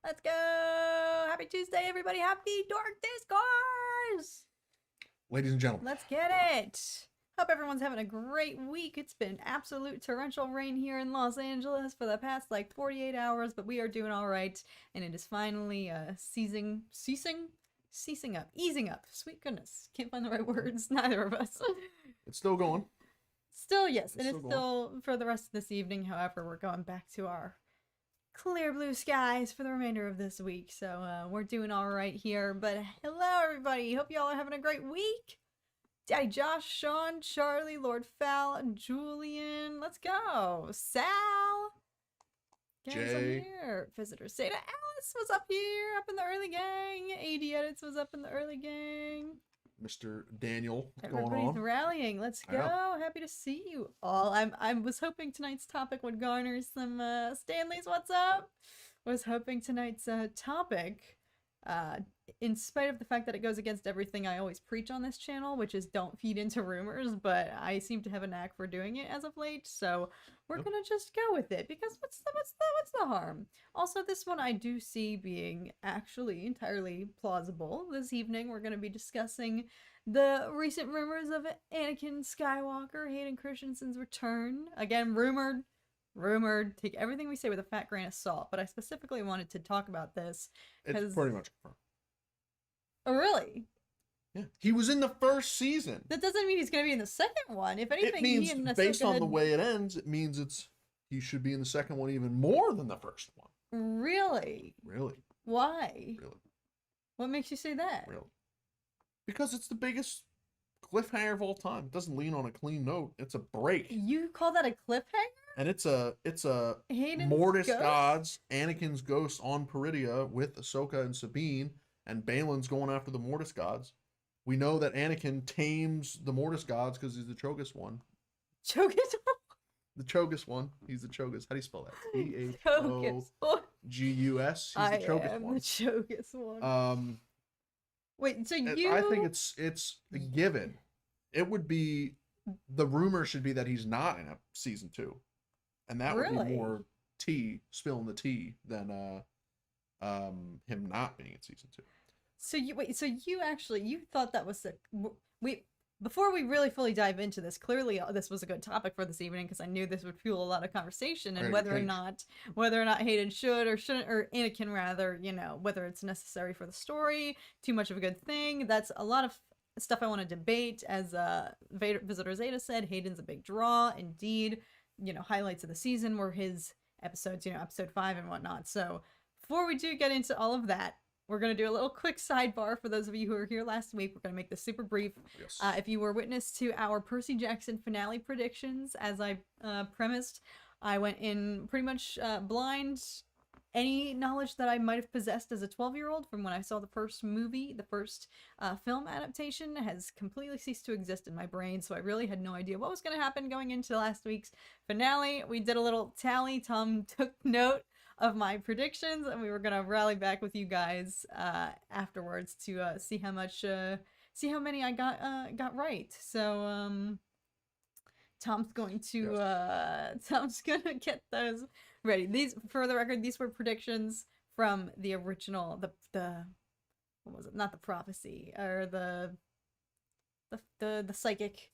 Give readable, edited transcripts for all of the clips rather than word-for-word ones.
Let's go! Happy Tuesday, everybody! Happy Dork Discourse! Ladies and gentlemen. Let's get it! Hope everyone's having a great week. It's been absolute torrential rain here in Los Angeles for the past 48 hours, but we are doing all right, and it is finally easing up. Sweet goodness, can't find the right words. Neither of us. It's still going. Still, yes, and it's still for the rest of this evening. However, we're going back to our clear blue skies for the remainder of this week, so we're doing all right here. But hello, everybody. Hope y'all are having a great week. Daddy Josh, Sean, Charlie, Lord Fal, Julian. Let's go. Sal. Jay. Here. Visitor Seda. Alice was up here, up in the early gang. AD Edits was up in the early gang. Mr. Daniel, what's going Everybody's on? rallying. Let's go. Happy to see you all. I was hoping tonight's topic would garner some Stanley's what's up. Was hoping tonight's topic, in spite of the fact that it goes against everything I always preach on this channel, which is don't feed into rumors, but I seem to have a knack for doing it as of late, so we're gonna just go with it, because what's the harm? Also, this one I do see being actually entirely plausible. This evening we're gonna be discussing the recent rumors of Anakin Skywalker, Hayden Christensen's return. Again, rumored. Take everything we say with a fat grain of salt, but I specifically wanted to talk about this. It's pretty much confirmed. Oh, really? Yeah. He was in the first season. That doesn't mean he's going to be in the second one. If anything, it means, he and Ahsoka based on the way it ends, it means he should be in the second one even more than the first one. Really? Really? Why? Really? What makes you say that? Really? Because it's the biggest cliffhanger of all time. It doesn't lean on a clean note. It's a break. You call that a cliffhanger? And it's a Hayden's Mortis ghost? gods, Anakin's ghost on Peridia with Ahsoka and Sabine, and Balin's going after the Mortis gods. We know that Anakin tames the Mortis gods because he's the Chogus one. Chogus? The Chogus one. He's the Chogus. How do you spell that? Chogus. T-H-O-G-U-S. He's the Chogus I am one. the Chogus one. Wait, so you... I think it's a given. It would be... The rumor should be that he's not in season 2. And that would be more spilling the tea than him not being in season 2. So you thought that was before we really fully dive into this, clearly this was a good topic for this evening because I knew this would fuel a lot of conversation, and whether or not Hayden should or shouldn't, or Anakin rather, whether it's necessary for the story, too much of a good thing. That's a lot of stuff I want to debate. As Visitor Zeta said, Hayden's a big draw indeed. Highlights of the season were his episodes, episode 5 and whatnot. So before we do get into all of that, we're going to do a little quick sidebar for those of you who were here last week. We're going to make this super brief. Yes. If you were witness to our Percy Jackson finale predictions, as I premised, I went in pretty much blind. Any knowledge that I might have possessed as a 12-year-old from when I saw the first movie, the first film adaptation, has completely ceased to exist in my brain, so I really had no idea what was going to happen going into last week's finale. We did a little tally. Tom took note of my predictions, and we were going to rally back with you guys afterwards to see how many I got right. So Tom's going to get those ready. These, for the record, these were predictions from the original, the what was it? Not the prophecy, or the psychic.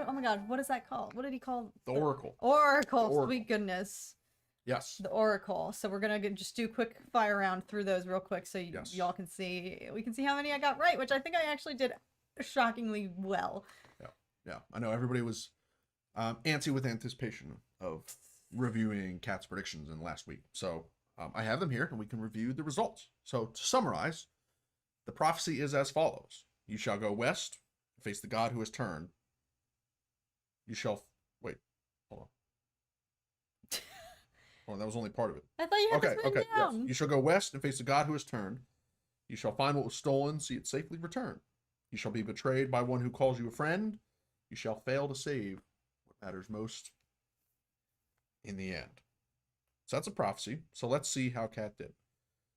Oh my God, what is that called? What did he call? The Oracle. Oracle. Sweet goodness. Yes. The Oracle. So we're gonna just do a quick fire round through those real quick, so y'all can see. We can see how many I got right, which I think I actually did shockingly well. Yeah. I know everybody was antsy with anticipation of reviewing Kat's predictions in last week. So I have them here, and we can review the results. So to summarize, the prophecy is as follows: you shall go west, face the god who has turned. You shall wait. Hold on. Oh, that was only part of it. I thought you had this written down. Yes. You shall go west and face the god who has turned. You shall find what was stolen, see it safely return. You shall be betrayed by one who calls you a friend. You shall fail to save what matters most in the end. So that's a prophecy. So let's see how Kat did.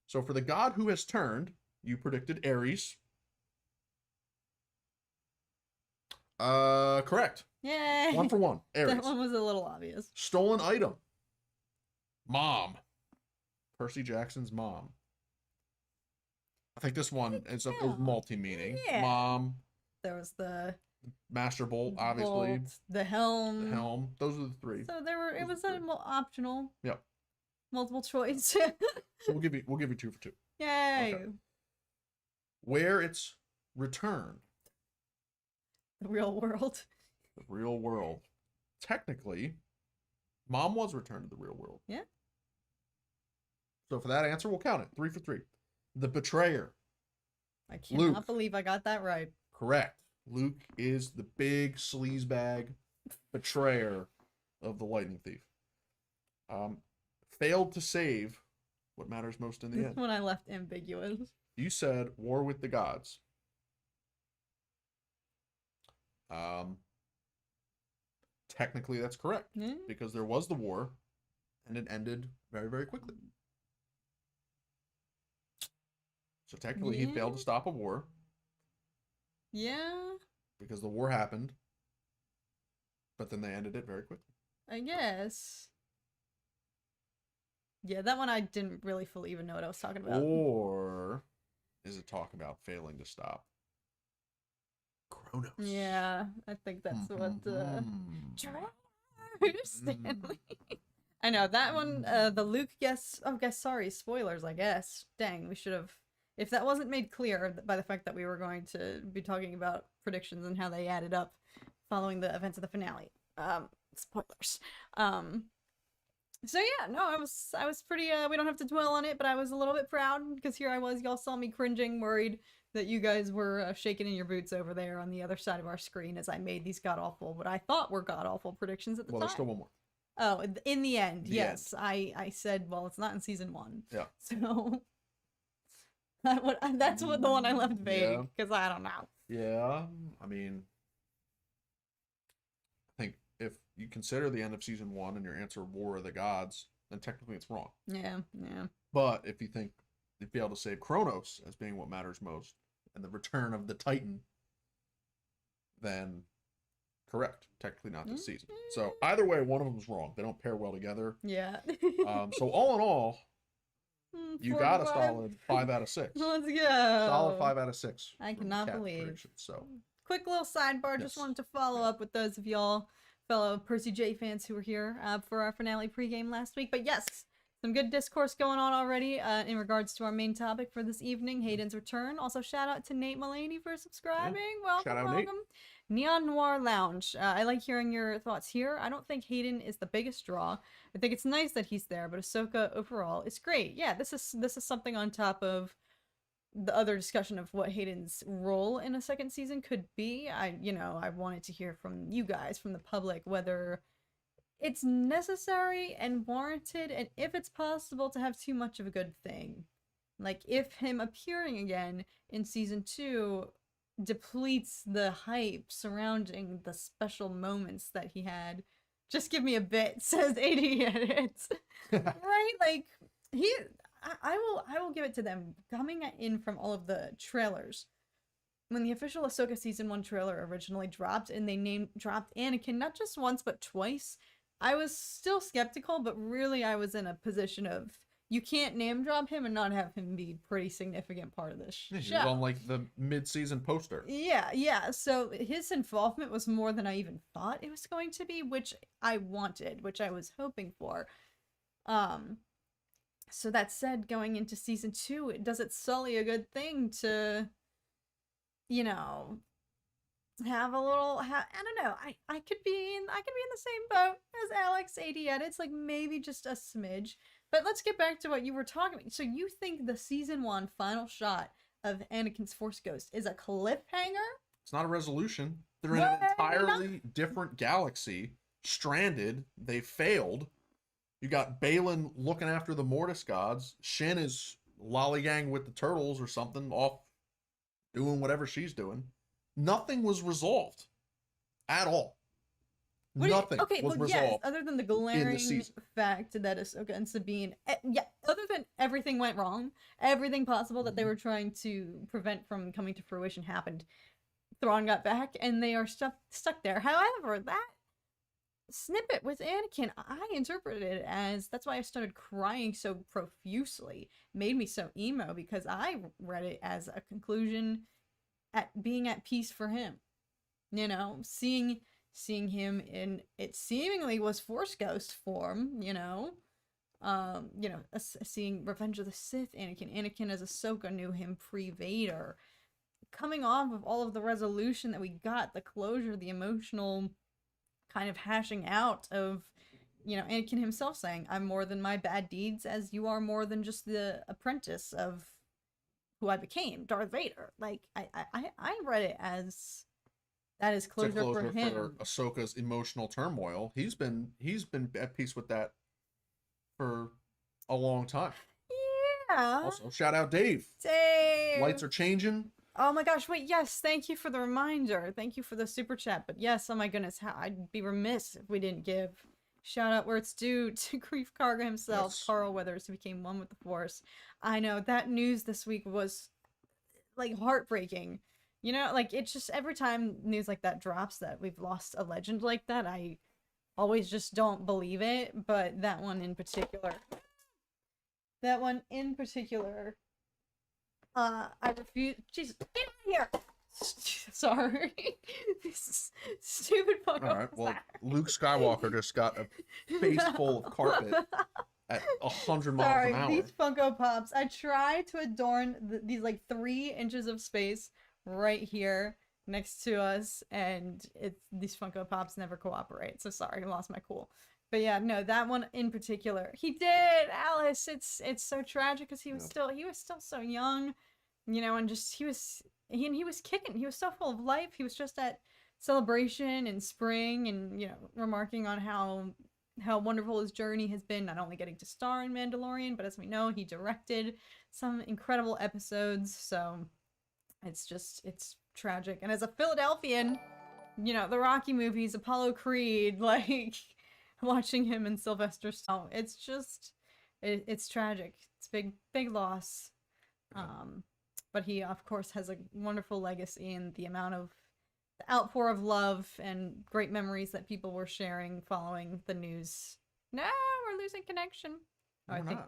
So for the god who has turned, you predicted Aries. Correct. Yay. 1 for 1. Aries. That one was a little obvious. Stolen item. Mom. Percy Jackson's mom. I think this one is Yeah. multi-meaning. Yeah. Mom, There was the Master Bolt, obviously. bolt, the helm. The helm. Those are the three. So there were. It was a optional. Yep. Multiple choice. So we'll give you 2 for 2. Yay! Okay. Where it's returned. The real world. The real world. Technically, Mom was returned to the real world. Yeah. So for that answer, we'll count it. 3 for 3. The betrayer. I cannot Luke. believe I got that right. Correct. Luke is the big sleazebag betrayer of the lightning thief. Failed to save what matters most in the This end. one I left ambiguous. You said war with the gods. Technically that's correct, Yeah. because there was the war and it ended very, very quickly. So technically he failed to stop a war Yeah, because the war happened, but then they ended it very quickly. I guess. Yeah, that one I didn't really fully even know what I was talking about. Or is it talk about failing to stop Kronos? Yeah, I think that's what Stanley. I know that one. The Luke sorry, spoilers. I guess. Dang, we should have. If that wasn't made clear by the fact that we were going to be talking about predictions and how they added up following the events of the finale. Spoilers. So yeah, no, I was pretty. We don't have to dwell on it, but I was a little bit proud because here I was. Y'all saw me cringing, worried that you guys were shaking in your boots over there on the other side of our screen as I made these god awful, what I thought were god awful predictions at the Well, time. there's still one more. Oh, in the end, yes. I said, well, it's not in season 1. Yeah. So that's what the one I left vague because I don't know. Yeah, I mean, I think if you consider the end of season 1 and your answer War of the Gods, then technically it's wrong. Yeah, yeah. But if you think they'd be able to save Kronos as being what matters most and the return of the Titan, then correct. Technically not this season. So either way, one of them is wrong. They don't pair well together. Yeah. So all in all, you got a 4 solid 5 out of 6. Let's go. Solid 5 out of 6. I cannot believe. Predictions, so Quick little sidebar. Just wanted to follow up with those of y'all fellow Percy J fans who were here for our finale pregame last week. But yes, some good discourse going on already in regards to our main topic for this evening, Hayden's return. Also, shout out to Nate Mullaney for subscribing. Yeah. Welcome, Shout out, welcome. Nate. Neon Noir Lounge. I like hearing your thoughts here. I don't think Hayden is the biggest draw. I think it's nice that he's there, but Ahsoka overall is great. Yeah, this is something on top of the other discussion of what Hayden's role in a second season could be. I wanted to hear from you guys, from the public, whether it's necessary and warranted, and if it's possible to have too much of a good thing. Like, if him appearing again in season 2 depletes the hype surrounding the special moments that he had. Just give me a bit, says AD Edits. Right? Like, I will give it to them. Coming in from all of the trailers, when the official Ahsoka season 1 trailer originally dropped and they dropped Anakin not just once but twice, I was still skeptical, but really I was in a position of, you can't name drop him and not have him be a pretty significant part of this show. He was on like the mid-season poster. Yeah. So his involvement was more than I even thought it was going to be, which I wanted, which I was hoping for. So that said, going into season 2, does it sully a good thing to, have a little? I don't know. I could be in the same boat as Alex AD Edits, like maybe just a smidge. But let's get back to what you were talking about. So you think the season 1 final shot of Anakin's Force Ghost is a cliffhanger? It's not a resolution. They're in an entirely different galaxy, stranded. They failed. You got Balin looking after the Mortis gods. Shin is lollygagging with the turtles or something, off doing whatever she's doing. Nothing was resolved at all. Nothing was resolved. Yes, other than the glaring fact that Ahsoka and Sabine, other than everything went wrong, everything possible that they were trying to prevent from coming to fruition happened. Thrawn got back, and they are stuck there. However, snippet with Anakin, I interpreted it as, that's why I started crying so profusely. It made me so emo because I read it as a conclusion at being at peace for him. You know, seeing him in, it seemingly was Force Ghost form, seeing Revenge of the Sith Anakin as Ahsoka knew him pre-Vader, coming off of all of the resolution that we got, the closure, the emotional kind of hashing out of, Anakin himself saying, I'm more than my bad deeds, as you are more than just the apprentice of who I became, Darth Vader. Like, I read it as that is closure for him. For Ahsoka's emotional turmoil. He's been at peace with that for a long time. Yeah. Also, shout out Dave. Lights are changing. Oh my gosh, wait, yes, thank you for the reminder. Thank you for the super chat. But yes, oh my goodness, I'd be remiss if we didn't give shout out where it's due to Grief Karga himself, yes. Carl Weathers, who became one with the Force. I know, that news this week was, like, heartbreaking. Like, it's just every time news like that drops that we've lost a legend like that, I always just don't believe it. But that one in particular, I refuse. Jesus, get out of here! Sorry. Stupid Funko. Alright, well, Luke Skywalker just got a face full of carpet at 100 miles an hour. These Funko Pops, I try to adorn these, like, 3 inches of space right here next to us, and these Funko Pops never cooperate. So sorry, I lost my cool. But yeah, no, that one in particular, he did, Alice. It's so tragic because he was still so young, and just he was kicking. He was so full of life. He was just at Celebration in spring, and remarking on how wonderful his journey has been, not only getting to star in Mandalorian, but as we know, he directed some incredible episodes. So it's tragic. And as a Philadelphian, the Rocky movies, Apollo Creed, like, watching him and Sylvester Stallone, it's tragic. It's big loss. But he, of course, has a wonderful legacy in the amount of the outpour of love and great memories that people were sharing following the news. No, we're losing connection. I think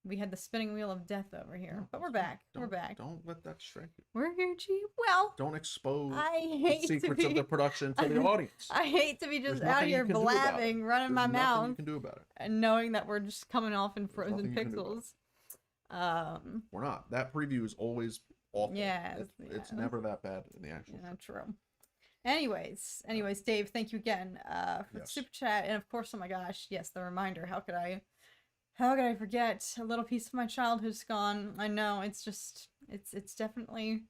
we had the spinning wheel of death over here, but we're back. We're back. Don't let that strike you. We're here, G. Well, don't expose the secrets of the production to the audience. I hate to be just out here blabbing, running my mouth. There's nothing you can do about it. And knowing that we're just coming off in frozen pixels. We're not. That preview is always awful. Yeah. It's never that bad in the actual. Yeah, true. Anyways, Dave, thank you again for the super chat, and of course, oh my gosh, yes, the reminder. How could I forget? A little piece of my childhood's gone. I know, it's definitely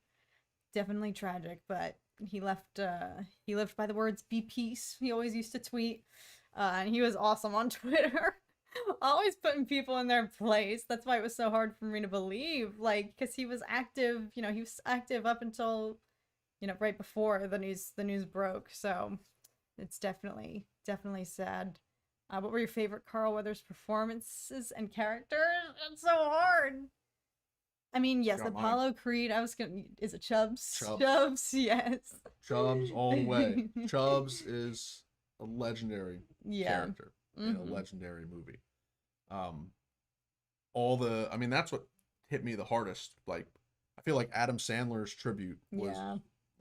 tragic, but he lived by the words "be peace." He always used to tweet, and he was awesome on Twitter. Always putting people in their place. That's why it was so hard for me to believe, like, because he was active. He was active up until, right before the news broke. So it's definitely sad. What were your favorite Carl Weathers performances and characters? It's so hard. I mean, yes, Apollo Creed. Is it Chubbs? Chubbs, yes. Chubbs all the way. Chubbs is a legendary character in a legendary movie. That's what hit me the hardest. Like, I feel like Adam Sandler's tribute was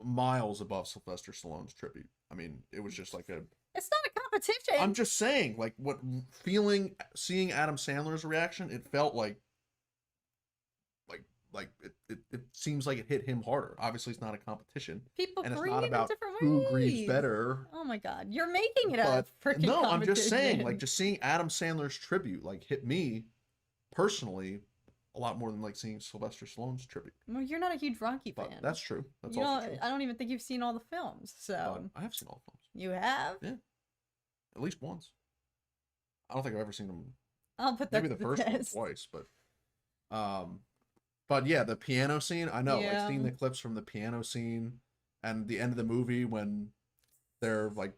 miles above Sylvester Stallone's tribute. I mean, it was just like it's not a competition. I'm just saying, like, seeing Adam Sandler's reaction, it felt like it seems like it hit him harder. Obviously, it's not a competition. People and it's grieve not about in different who ways. grieves better. Oh my God, you're making it a freaking No, competition. I'm just saying, like, just seeing Adam Sandler's tribute, like, hit me personally a lot more than, like, seeing Sylvester Stallone's tribute. Well, you're not a huge Rocky fan. That's true. That's also true. I don't even think you've seen all the films. So I have seen all the films. You have? Yeah, at least once. I don't think I've ever seen them. I'll put that maybe the first one twice, but yeah, the piano scene. I know, like, seeing the clips from the piano scene and the end of the movie when they're, like,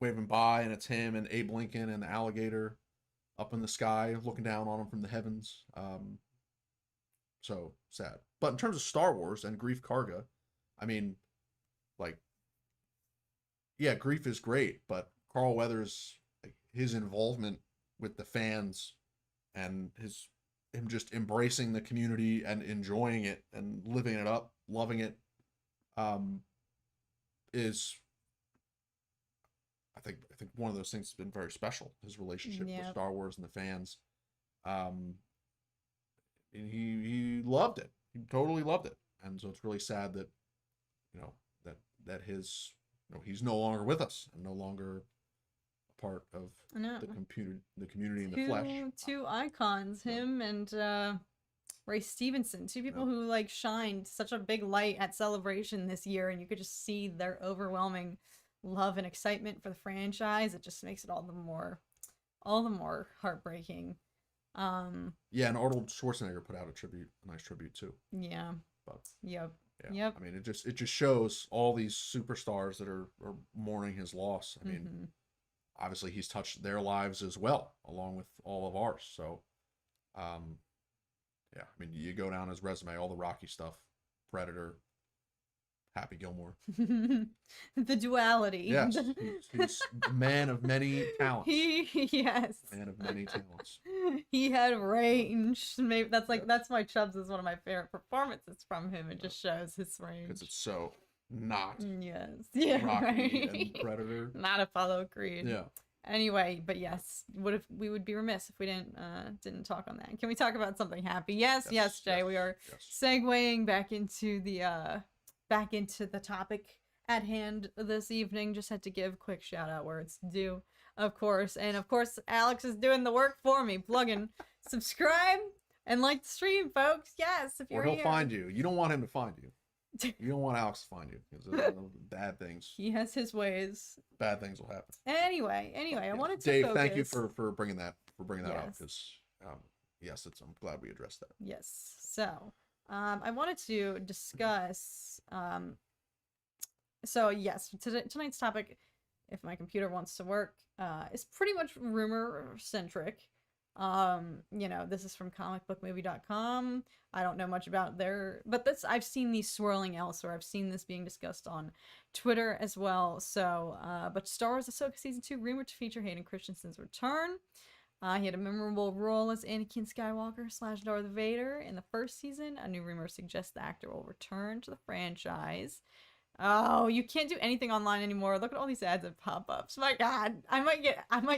waving by and it's him and Abe Lincoln and the alligator up in the sky looking down on him from the heavens. So sad. But in terms of Star Wars and Grief Karga, I mean, like, yeah, Grief is great, but Carl Weathers, like, his involvement with the fans and him just embracing the community and enjoying it and living it up, loving it, is I think one of those things that's been very special. His relationship with Star Wars and the fans. And he loved it. He totally loved it. And so it's really sad that, that his, he's no longer with us and no longer a part of the community in the flesh. Two icons, him and Ray Stevenson, two people who like shined such a big light at Celebration this year, and you could just see their overwhelming love and excitement for the franchise. It just makes it all the more heartbreaking. And Arnold Schwarzenegger put out a nice tribute too. Yeah. But Yep. I mean, it just shows all these superstars that are mourning his loss. I mean, obviously he's touched their lives as well, along with all of ours. So, I mean, you go down his resume, all the Rocky stuff, Predator, Happy Gilmore. The duality. Yes, he's a man of many talents. Yes. Man of many talents. He had range. Maybe that's why Chubbs is one of my favorite performances from him. It just shows his range. Because it's so not. Yes. Yeah. Rocky right. and Predator. Not Apollo Creed. Yeah. Anyway, but yes, we would be remiss if we didn't talk on that. Can we talk about something happy? Yes, Jay. Yes, we are segueing back into the topic at hand this evening. Just had to give quick shout out where it's due, of course. And of course, Alex is doing the work for me. Plug in, subscribe, and like the stream, folks. Yes, if you're here. Or he'll find you. You don't want him to find you. You don't want Alex to find you because bad things. He has his ways. Bad things will happen. Anyway, I wanted to Dave, focus. thank you for bringing that up because I'm glad we addressed that. Yes. So, I wanted to discuss. So yes, tonight's topic, if my computer wants to work, is pretty much rumor centric. This is from comicbookmovie.com. I don't know much about but I've seen these swirling elsewhere. I've seen this being discussed on Twitter as well. So, but Star Wars Ahsoka Season 2 rumored to feature Hayden Christensen's return. He had a memorable role as Anakin Skywalker / Darth Vader in the first season. A new rumor suggests the actor will return to the franchise. Oh, you can't do anything online anymore. Look at all these ads and pop-ups. My God, I might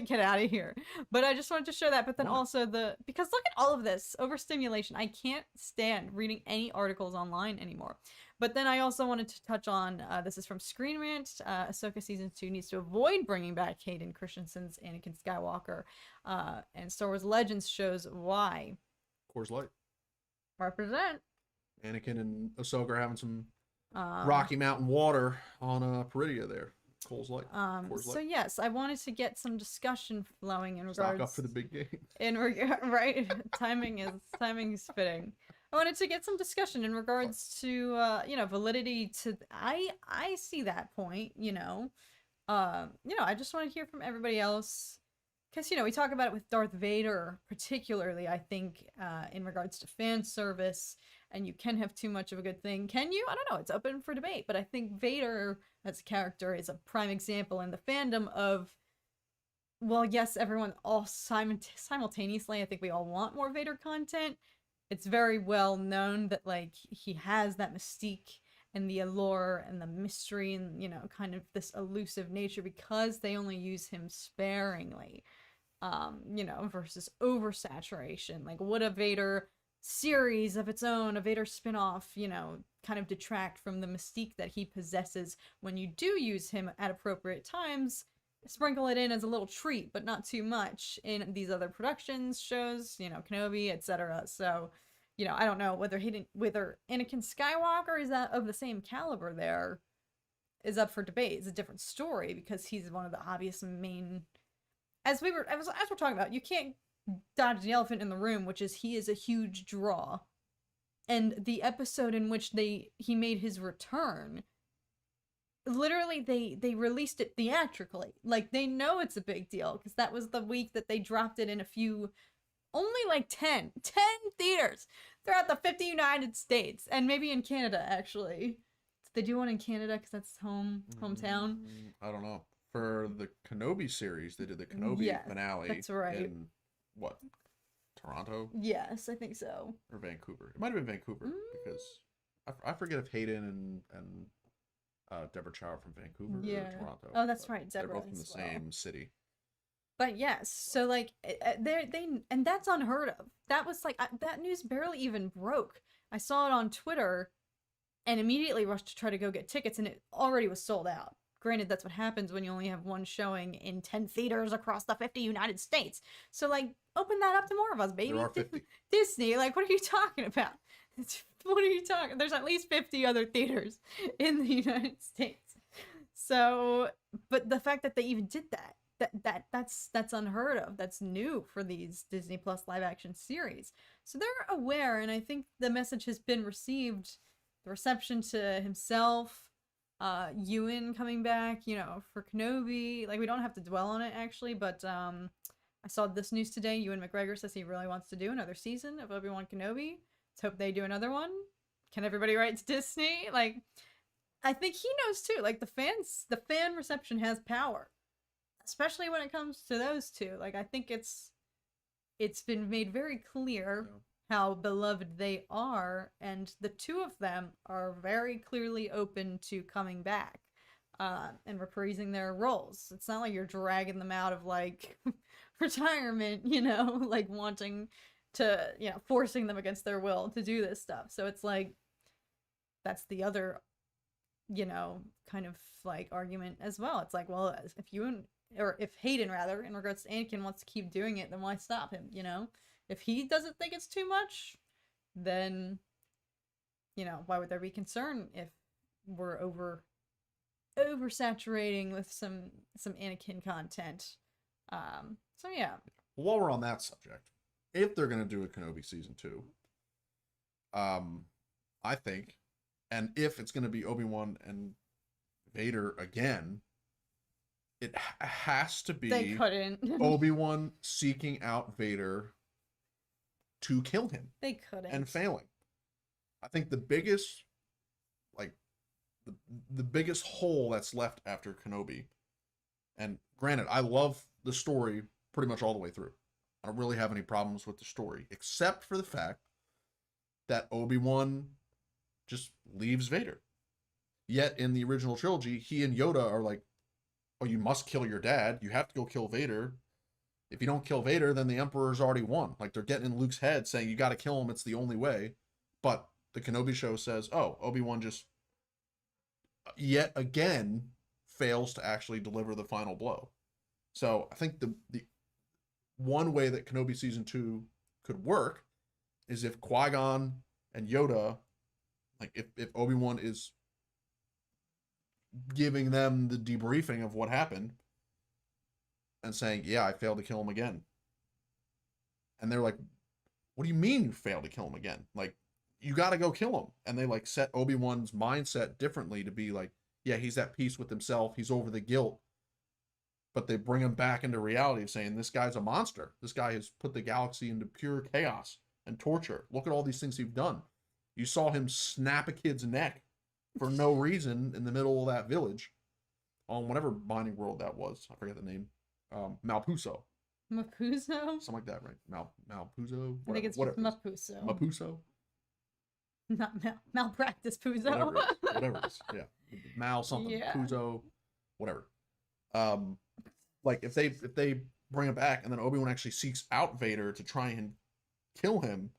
get out of here. But I just wanted to show that. But then also because look at all of this overstimulation. I can't stand reading any articles online anymore. But then I also wanted to touch on, this is from Screen Rant, Ahsoka Season 2 needs to avoid bringing back Hayden Christensen's Anakin Skywalker, and Star Wars Legends shows why. Coors Light. Represent. Anakin and Ahsoka are having some Rocky Mountain water on Peridia there. Coors Light. So yes, I wanted to get some discussion flowing in regards. Stock up for the big game. Right, timing is fitting. I wanted to get some discussion in regards to validity to. I see that point. I just want to hear from everybody else. Because, we talk about it with Darth Vader, particularly, I think, in regards to fan service, and you can have too much of a good thing. Can you? I don't know. It's open for debate. But I think Vader, as a character, is a prime example in the fandom of, well, yes, everyone all simultaneously, I think we all want more Vader content. It's very well known that, he has that mystique and the allure and the mystery and, kind of this elusive nature because they only use him sparingly. Versus oversaturation. Would a Vader series of its own, a Vader spinoff, kind of detract from the mystique that he possesses when you do use him at appropriate times? Sprinkle it in as a little treat, but not too much in these other productions, shows, Kenobi, etc. So, I don't know whether Anakin Skywalker is of the same caliber there is up for debate. It's a different story because he's one of the obvious main. As we're talking about, you can't dodge the elephant in the room, which is he is a huge draw. And the episode in which he made his return, literally they released it theatrically. They know it's a big deal because that was the week that they dropped it in only 10 theaters throughout the 50 United States and maybe in Canada actually. Did they do one in Canada because that's hometown? I don't know. for the Kenobi series, they did the Kenobi Yeah, finale. that's right. In what? Toronto Yes, I think so. or Vancouver? It might have been Vancouver because I forget if Hayden and Deborah Chow are from Vancouver Yeah. or Toronto. Oh, that's but right, They're Deborah both from the as well. same city. But yes, so like and that's unheard of. That was like that news barely even broke. I saw it on Twitter and immediately rushed to try to go get tickets, and it already was sold out. Granted, that's what happens when you only have one showing in 10 theaters across the 50 United States. So like open that up to more of us, baby. There are 50. Disney, like what are you talking about? What are you talking? There's at least 50 other theaters in the United States. So, but the fact that they even did that's unheard of. That's new for these Disney Plus live action series. So they're aware, and I think the message has been received. The reception to himself, Ewan coming back, you know, for Kenobi. Like we don't have to dwell on it actually, but I saw this news today. Ewan McGregor says he really wants to do another season of Obi-Wan Kenobi. Let's hope they do another one. Can everybody write to Disney? Like, I think he knows too. Like the fan reception has power, especially when it comes to those two. Like I think it's been made very clear how beloved they are, and the two of them are very clearly open to coming back and reprising their roles. It's not like you're dragging them out of like retirement, you know, like wanting to, you know, forcing them against their will to do this stuff. So it's like that's the other, you know, kind of like argument as well. It's like, well, if Hayden rather, in regards to Anakin, wants to keep doing it, then why stop him, you know? If he doesn't think it's too much, then, you know, why would there be concern if we're oversaturating with some Anakin content? So yeah. While we're on that subject, if they're gonna do a Kenobi season 2, I think, and if it's gonna be Obi-Wan and Vader again, it has to be They couldn't. Obi-Wan seeking out Vader to kill him. They couldn't. And failing. I think the biggest, like, the biggest hole that's left after Kenobi, and granted, I love the story pretty much all the way through. I don't really have any problems with the story, except for the fact that Obi-Wan just leaves Vader. Yet in the original trilogy, he and Yoda are like, oh, you must kill your dad. You have to go kill Vader. If you don't kill Vader, then the Emperor's already won. Like, they're getting in Luke's head saying, you got to kill him. It's the only way. But the Kenobi show says, oh, Obi-Wan just yet again fails to actually deliver the final blow. So I think the one way that Kenobi season 2 could work is if Qui-Gon and Yoda, like if Obi-Wan is giving them the debriefing of what happened and saying, yeah, I failed to kill him again. And they're like, what do you mean you failed to kill him again? Like, you got to go kill him. And they like set Obi-Wan's mindset differently to be like, yeah, he's at peace with himself. He's over the guilt. But they bring him back into reality of saying, this guy's a monster. This guy has put the galaxy into pure chaos and torture. Look at all these things he's done. You saw him snap a kid's neck for no reason in the middle of that village on whatever mining world that was. I forget the name. Malpuso. Mapuzo? Something like that, right? Malpuzo? I think it's Mapuso. Mapuso? Not malpractice Puzo. Whatever it is. Yeah. Mal something. Yeah. Puzo. Whatever. Like if they bring him back and then Obi-Wan actually seeks out Vader to try and kill him,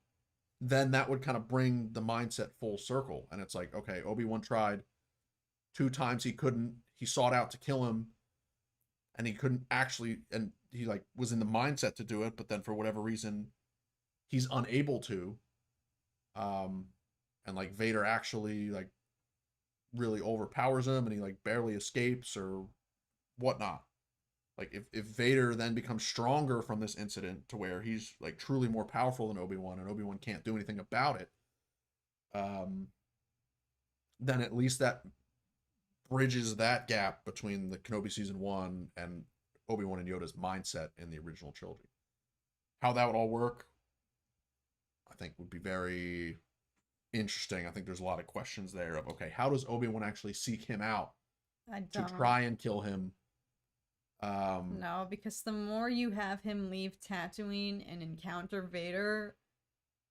then that would kind of bring the mindset full circle. And it's like, okay, Obi-Wan tried 2 times, he couldn't. He sought out to kill him, and he couldn't actually, and he like was in the mindset to do it, but then for whatever reason, he's unable to. And like Vader actually like really overpowers him, and he like barely escapes or whatnot. Like if Vader then becomes stronger from this incident to where he's like truly more powerful than Obi-Wan, and Obi-Wan can't do anything about it, then at least that bridges that gap between the Kenobi season 1 and Obi-Wan and Yoda's mindset in the original trilogy. How that would all work, I think, would be very interesting. I think there's a lot of questions there of, okay, how does Obi-Wan actually seek him out to try and kill him? No, because the more you have him leave Tatooine and encounter Vader,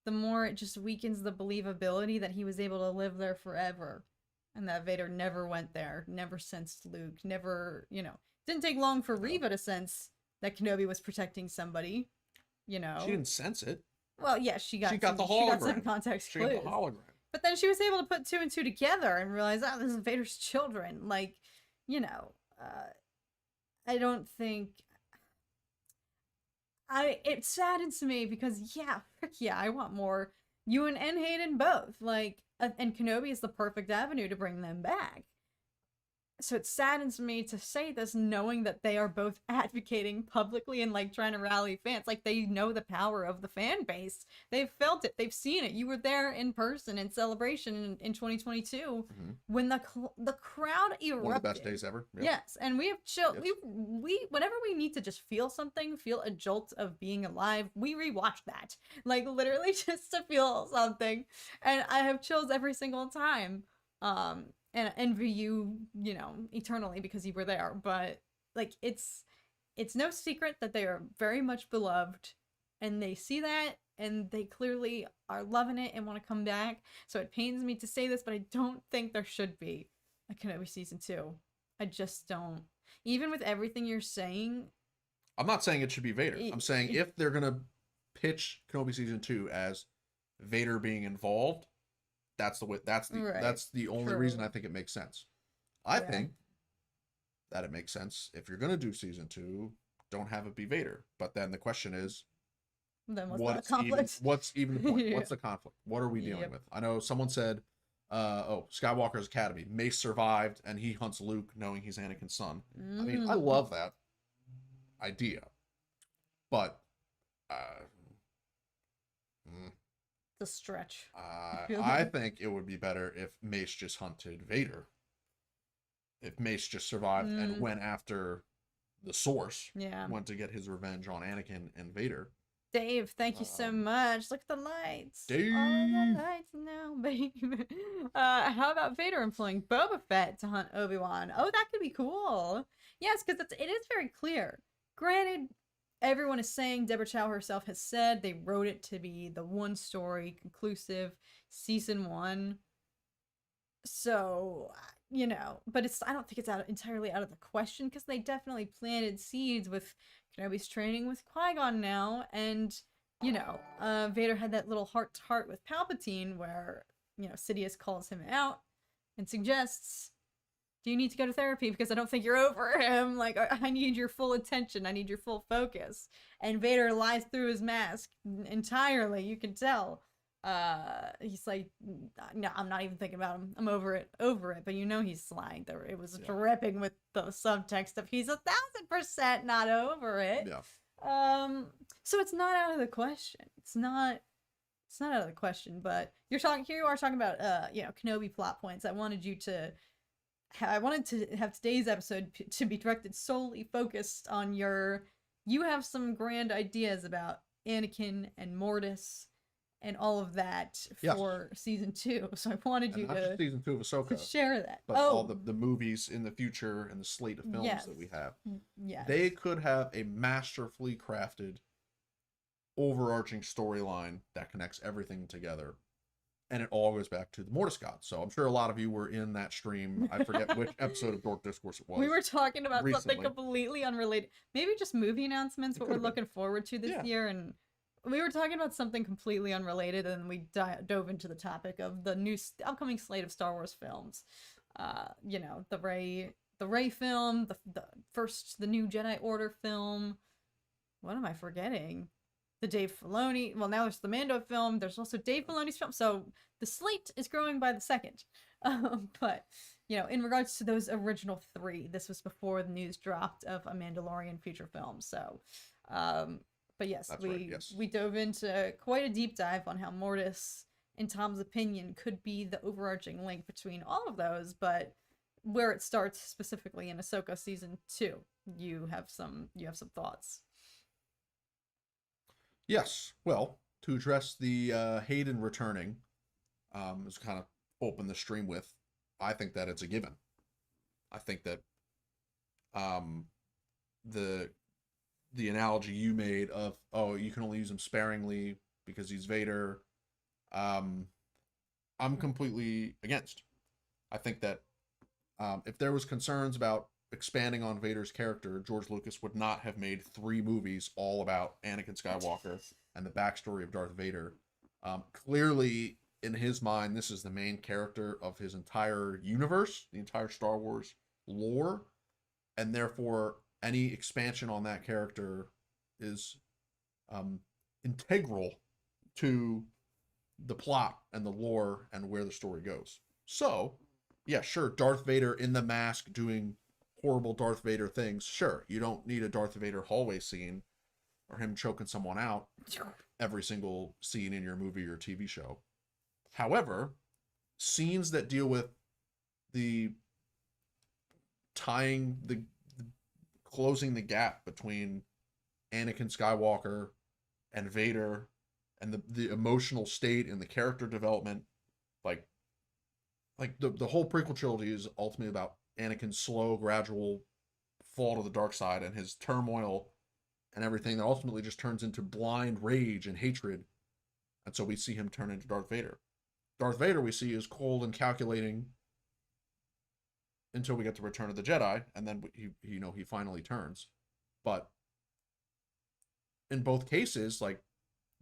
the more it just weakens the believability that he was able to live there forever. And that Vader never went there, never sensed Luke, never, didn't take long for Reva to sense that Kenobi was protecting somebody, She didn't sense it. Well, yeah, she got the hologram. She got some context clues. She got the hologram. But then she was able to put two and two together and realize, oh, this is Vader's children. Like, I don't think... It saddens me because, yeah, I want more Ewan and Hayden both. Like, and Kenobi is the perfect avenue to bring them back. So it saddens me to say this, knowing that they are both advocating publicly and like trying to rally fans. Like, they know the power of the fan base. They've felt it. They've seen it. You were there in person in Celebration in 2022 when the crowd erupted. One of the best days ever. Yep. Yes, and we have chilled. Yes. We whenever we need to just feel something, feel a jolt of being alive, we rewatch that. Like, literally just to feel something, and I have chills every single time. And envy you, eternally because you were there. But like, it's no secret that they are very much beloved, and they see that, and they clearly are loving it and want to come back. So it pains me to say this, but I don't think there should be a Kenobi season 2. I just don't. Even with everything you're saying, I'm not saying it should be Vader. I'm saying if they're gonna pitch Kenobi season 2 as Vader being involved, that's the only reason I think it makes sense. I think that it makes sense if you're gonna do season 2, don't have it be Vader. But then the question is, then what's the conflict? What's even the point? What's the conflict? What are we dealing with? I know someone said, Skywalker's Academy. Mace survived and he hunts Luke knowing he's Anakin's son. I mean, I love that idea, but the stretch. I think it would be better if Mace just hunted Vader. If Mace just survived and went after the Source, went to get his revenge on Anakin and Vader. Dave, thank you so much. Look at the lights. Dave. All the lights now, baby. How about Vader employing Boba Fett to hunt Obi-Wan? Oh, that could be cool. Yes, because it is very clear. Granted, everyone is saying, Deborah Chow herself has said they wrote it to be the one story, conclusive, season 1. So, but I don't think it's entirely out of the question, because they definitely planted seeds with Kenobi's training with Qui-Gon now, and, Vader had that little heart-to-heart with Palpatine where, Sidious calls him out and suggests, do you need to go to therapy because I don't think you're over him? Like, I need your full attention. I need your full focus. And Vader lies through his mask entirely. You can tell. He's like, no, I'm not even thinking about him. I'm over it. But he's lying. It was dripping with the subtext of he's 1,000% not over it. Yeah. So it's not out of the question. It's not out of the question. But you are talking about Kenobi plot points. I wanted to have today's episode to be directed solely focused on you have some grand ideas about Anakin and Mortis and all of that for season 2. So I wanted you not just season 2 of Ahsoka, to share that. But all the movies in the future and the slate of films that we have. Yeah. They could have a masterfully crafted, overarching storyline that connects everything together. And it all goes back to the Mortis God. So I'm sure a lot of you were in that stream. I forget which episode of Dork Discourse it was. We were talking about something completely unrelated. Maybe just movie announcements, what we're looking forward to this year. And we were talking about something completely unrelated, and we dove into the topic of the upcoming slate of Star Wars films. The Rey film, the new Jedi Order film. What am I forgetting? The Dave Filoni. Well, now there's the Mando film. There's also Dave Filoni's film. So the slate is growing by the second. But, in regards to those original 3, this was before the news dropped of a Mandalorian feature film. So, but yes, we dove into quite a deep dive on how Mortis, in Tom's opinion, could be the overarching link between all of those. But where it starts specifically in Ahsoka season 2, you have some thoughts. Yes. Well, to address the Hayden returning, is kind of open the stream with, I think that it's a given. I think that the analogy you made of, oh, you can only use him sparingly because he's Vader, I'm completely against. I think that if there was concerns about expanding on Vader's character, George Lucas would not have made 3 movies all about Anakin Skywalker and the backstory of Darth Vader. Clearly, in his mind, this is the main character of his entire universe, the entire Star Wars lore, and therefore any expansion on that character is integral to the plot and the lore and where the story goes. So, yeah, sure, Darth Vader in the mask doing horrible Darth Vader things. Sure, you don't need a Darth Vader hallway scene or him choking someone out every single scene in your movie or TV show. However, scenes that deal with the closing the gap between Anakin Skywalker and Vader and the emotional state and the character development, like the whole prequel trilogy is ultimately about Anakin's slow, gradual fall to the dark side and his turmoil and everything that ultimately just turns into blind rage and hatred. And so we see him turn into Darth Vader. Darth Vader we see is cold and calculating until we get to Return of the Jedi, and then he finally turns. But in both cases, like,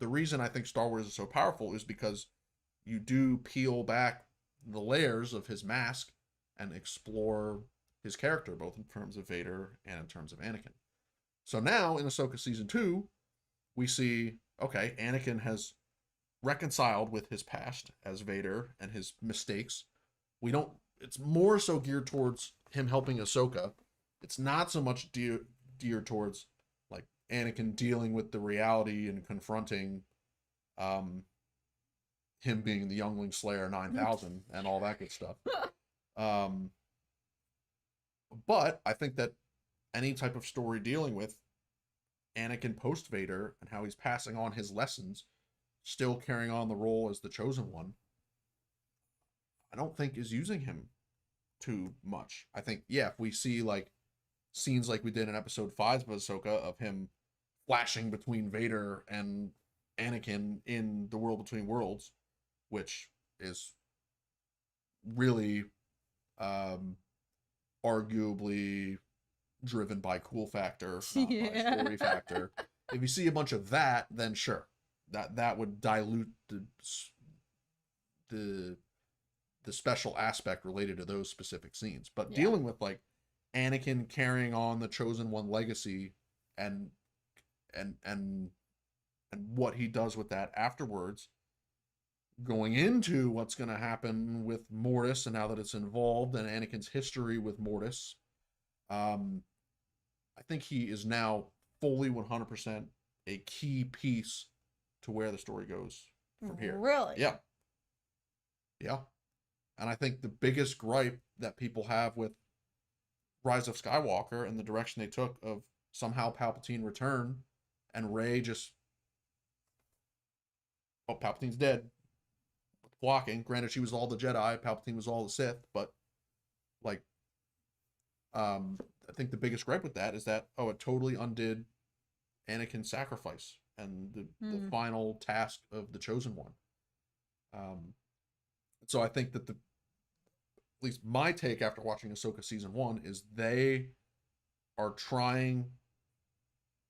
the reason I think Star Wars is so powerful is because you do peel back the layers of his mask and explore his character, both in terms of Vader and in terms of Anakin. So now in Ahsoka season 2, we see, okay, Anakin has reconciled with his past as Vader and his mistakes. It's more so geared towards him helping Ahsoka. It's not so much geared towards like Anakin dealing with the reality and confronting him being the Youngling Slayer 9000 and all that good stuff. But I think that any type of story dealing with Anakin post Vader and how he's passing on his lessons, still carrying on the role as the chosen one, I don't think is using him too much. I think, yeah, if we see like scenes like we did in episode 5 of Ahsoka of him flashing between Vader and Anakin in the World Between Worlds, which is really arguably driven by cool factor, not by story factor. If you see a bunch of that, then sure, that would dilute the special aspect related to those specific scenes. But dealing with like Anakin carrying on the Chosen One legacy and what he does with that afterwards, going into what's going to happen with Mortis and now that it's involved and Anakin's history with Mortis, I think he is now fully 100% a key piece to where the story goes from here. Really? Yeah. Yeah. And I think the biggest gripe that people have with Rise of Skywalker and the direction they took of somehow Palpatine return and Rey just, oh, Palpatine's dead. Blocking. Granted, she was all the Jedi, Palpatine was all the Sith, but like, I think the biggest gripe with that is that, oh, it totally undid Anakin's sacrifice and the final task of the Chosen One. So I think that at least my take after watching Ahsoka season 1 is they are trying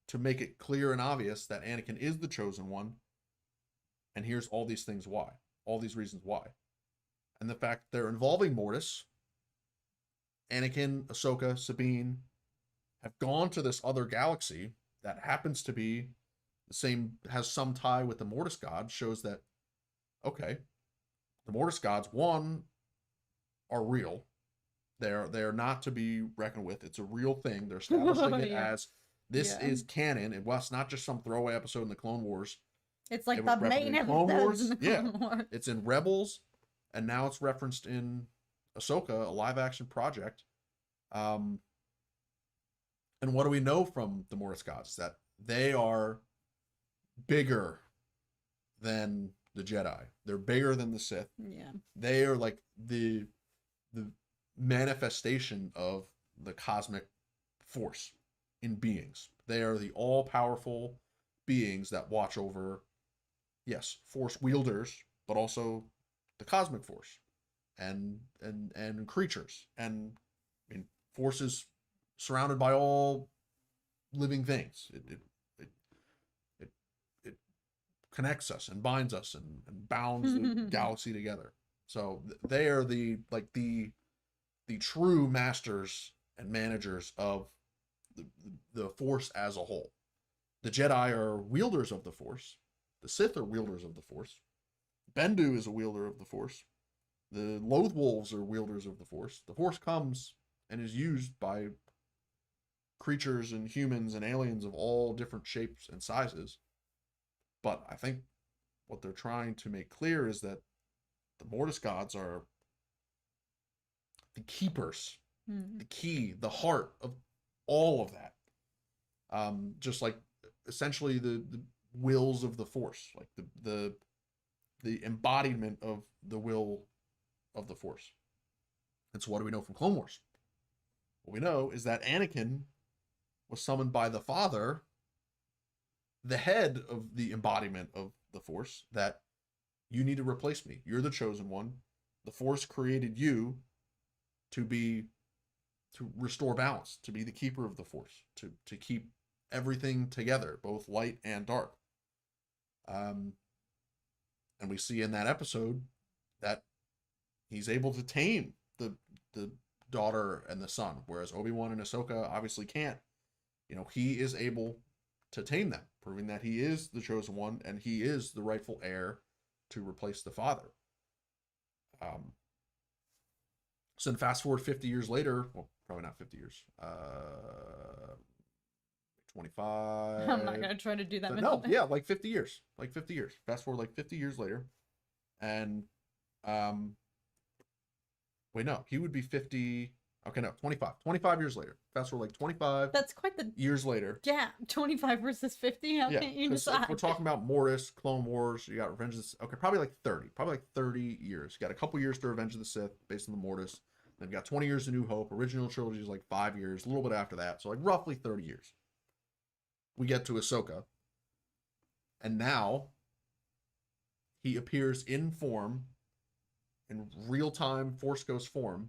to make it clear and obvious that Anakin is the Chosen One, and here's all these things why. All these reasons why. And the fact they're involving Mortis, Anakin, Ahsoka, Sabine have gone to this other galaxy that happens to be the same, has some tie with the Mortis gods, shows that, okay, the Mortis gods, one, are real. They're not to be reckoned with. It's a real thing. They're establishing it as this is canon. It was not just some throwaway episode in the Clone Wars. It's like the main episode in the Clone Wars. It's in Rebels, and now it's referenced in Ahsoka, a live-action project. And what do we know from the Mortis gods? That they are bigger than the Jedi. They're bigger than the Sith. Yeah. They are like the manifestation of the cosmic force in beings. They are the all-powerful beings that watch over, yes, Force wielders, but also the cosmic force and creatures. And I mean, Force is surrounded by all living things. It connects us and binds us and bounds the galaxy together. So they are the true masters and managers of the Force as a whole. The Jedi are wielders of the Force. The Sith are wielders of the Force. Bendu is a wielder of the Force. The Loth Wolves are wielders of the Force. The Force comes and is used by creatures and humans and aliens of all different shapes and sizes. But I think what they're trying to make clear is that the Mortis gods are the keepers, the key, the heart of all of that. Just like essentially the wills of the Force, like the embodiment of the will of the Force. And so what do we know from Clone Wars? What we know is that Anakin was summoned by the Father, the head of the embodiment of the Force, that you need to replace me. You're the chosen one. The Force created you to restore balance, to be the keeper of the Force, to keep everything together, both light and dark. And we see in that episode that he's able to tame the daughter and the son, whereas Obi-Wan and Ahsoka obviously can't. He is able to tame them, proving that he is the chosen one and he is the rightful heir to replace the father. So then fast forward 50 years later, well, probably not 50 years, 25. I'm not gonna try to do that. No, yeah, like 50 years. Fast forward like 50 years later, and wait, no, he would be 50. Okay, no, 25. 25 years later. Fast forward like 25. That's quite the years later. Yeah, 25 versus 50. How can't you decide? If we're talking about Mortis, Clone Wars, you got Revenge of the Sith. Okay, probably like 30. Probably like 30 years. You got a couple years to Revenge of the Sith based on the Mortis. Then you got 20 years to New Hope. Original trilogy is like 5 years, a little bit after that. So like roughly 30 years. We get to Ahsoka. And now he appears in form, in real-time Force Ghost form,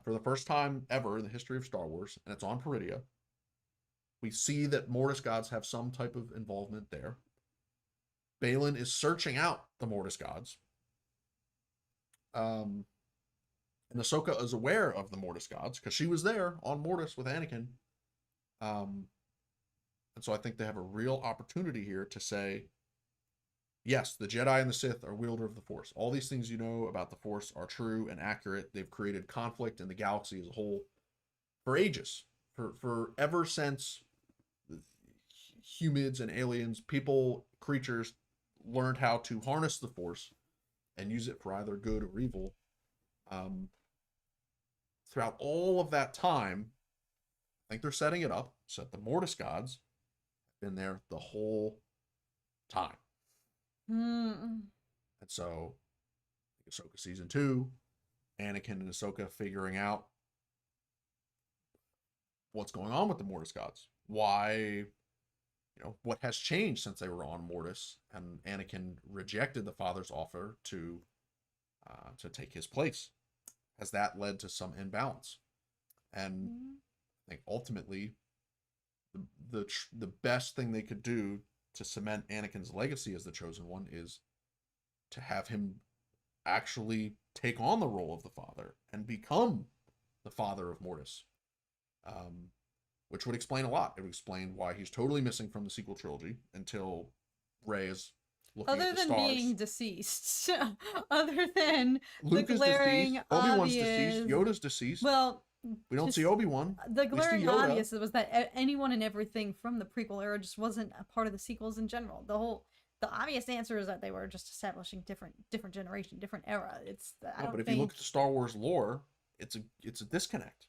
for the first time ever in the history of Star Wars, and it's on Peridea. We see that Mortis gods have some type of involvement there. Baylan is searching out the Mortis gods. And Ahsoka is aware of the Mortis gods, because she was there on Mortis with Anakin. And so I think they have a real opportunity here to say, yes, the Jedi and the Sith are wielder of the Force. All these things you know about the Force are true and accurate. They've created conflict in the galaxy as a whole for ages. For ever since humans and aliens, people, creatures learned how to harness the Force and use it for either good or evil. Throughout all of that time, I think they're setting it up so that the Mortis gods have been there the whole time. And so, Ahsoka season 2, Anakin and Ahsoka figuring out what's going on with the Mortis gods. Why, what has changed since they were on Mortis, and Anakin rejected the father's offer to take his place. Has that led to some imbalance? And I think ultimately, the best thing they could do to cement Anakin's legacy as the chosen one is to have him actually take on the role of the father and become the father of Mortis, which would explain a lot. It would explain why he's totally missing from the sequel trilogy until Rey is looking at the stars. Other than being deceased, other than Luke the glaring is deceased, Obi-Wan's obvious... deceased, Yoda's deceased. Well, we don't see Obi-Wan. The glaring obvious was that anyone and everything from the prequel era just wasn't a part of the sequels in general. The obvious answer is that they were just establishing different generation, different era. But if you look at the Star Wars lore, it's a disconnect.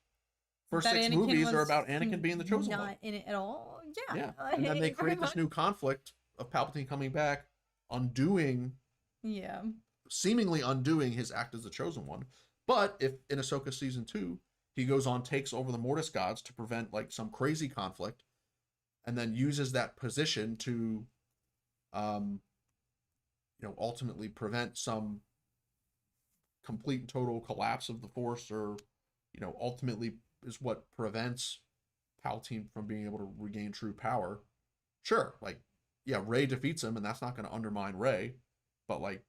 First 6 movies are about Anakin being the chosen one. Not in it at all. Yeah. Yeah. And then they create this new conflict of Palpatine coming back, seemingly undoing his act as the chosen one. But if in Ahsoka season 2, He goes on, takes over the Mortis gods to prevent like some crazy conflict, and then uses that position to, ultimately prevent some complete and total collapse of the Force, or, ultimately is what prevents Palpatine from being able to regain true power. Sure, like, yeah, Rey defeats him, and that's not going to undermine Rey, but like,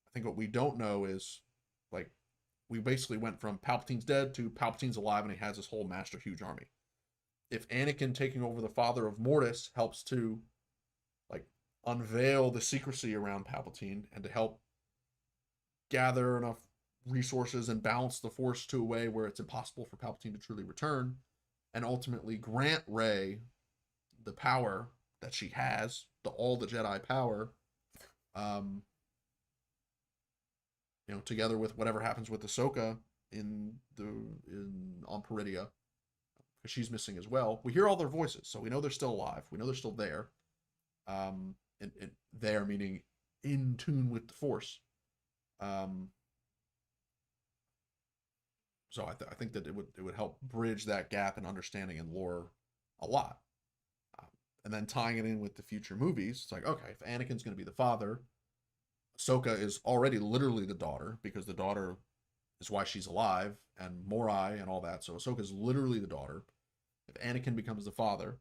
I think what we don't know is, like, we basically went from Palpatine's dead to Palpatine's alive, and he has this whole master huge army. If Anakin taking over the father of Mortis helps to, like, unveil the secrecy around Palpatine and to help gather enough resources and balance the Force to a way where it's impossible for Palpatine to truly return, and ultimately grant Rey the power that she has, all the Jedi power, together with whatever happens with Ahsoka on Peridia, because she's missing as well. We hear all their voices, so we know they're still alive. We know they're still there. And there meaning in tune with the Force. So I think that it would help bridge that gap in understanding and lore a lot. And then tying it in with the future movies, it's like, okay, if Anakin's going to be the father, Ahsoka is already literally the daughter, because the daughter is why she's alive, and Morai and all that. So Ahsoka is literally the daughter. If Anakin becomes the father,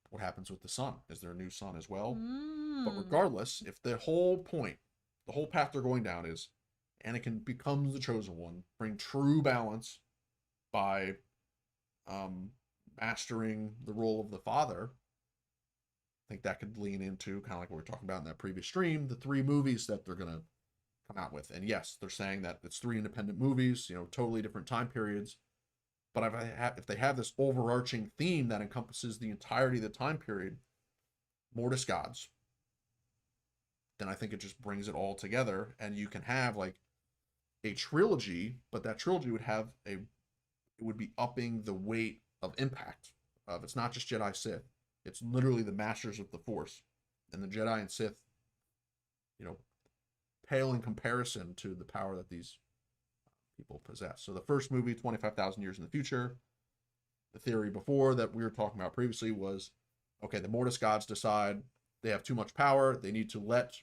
what happens with the son? Is there a new son as well? But regardless, if the whole point, the whole path they're going down is Anakin becomes the chosen one, bring true balance by mastering the role of the father, I think that could lean into kind of like what we were talking about in that previous stream, the 3 movies that they're going to come out with. And yes, they're saying that it's 3 independent movies, totally different time periods. But if they have this overarching theme that encompasses the entirety of the time period, Mortis gods, then I think it just brings it all together, and you can have like a trilogy, but that trilogy it would be upping the weight of impact of, it's not just Jedi Sith, it's literally the masters of the Force, and the Jedi and Sith, pale in comparison to the power that these people possess. So the first movie, 25,000 years in the future, the theory before that we were talking about previously was, okay, the Mortis gods decide they have too much power, they need to let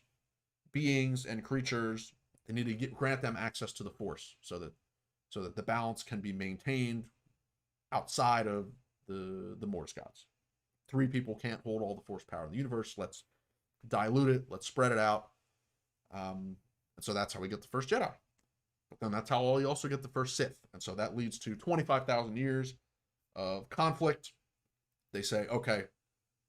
beings and creatures, they need to grant them access to the Force, so that the balance can be maintained outside of the Mortis gods. 3 people can't hold all the Force power in the universe. Let's dilute it. Let's spread it out. And so that's how we get the first Jedi. But then that's how you also get the first Sith. And so that leads to 25,000 years of conflict. They say, okay,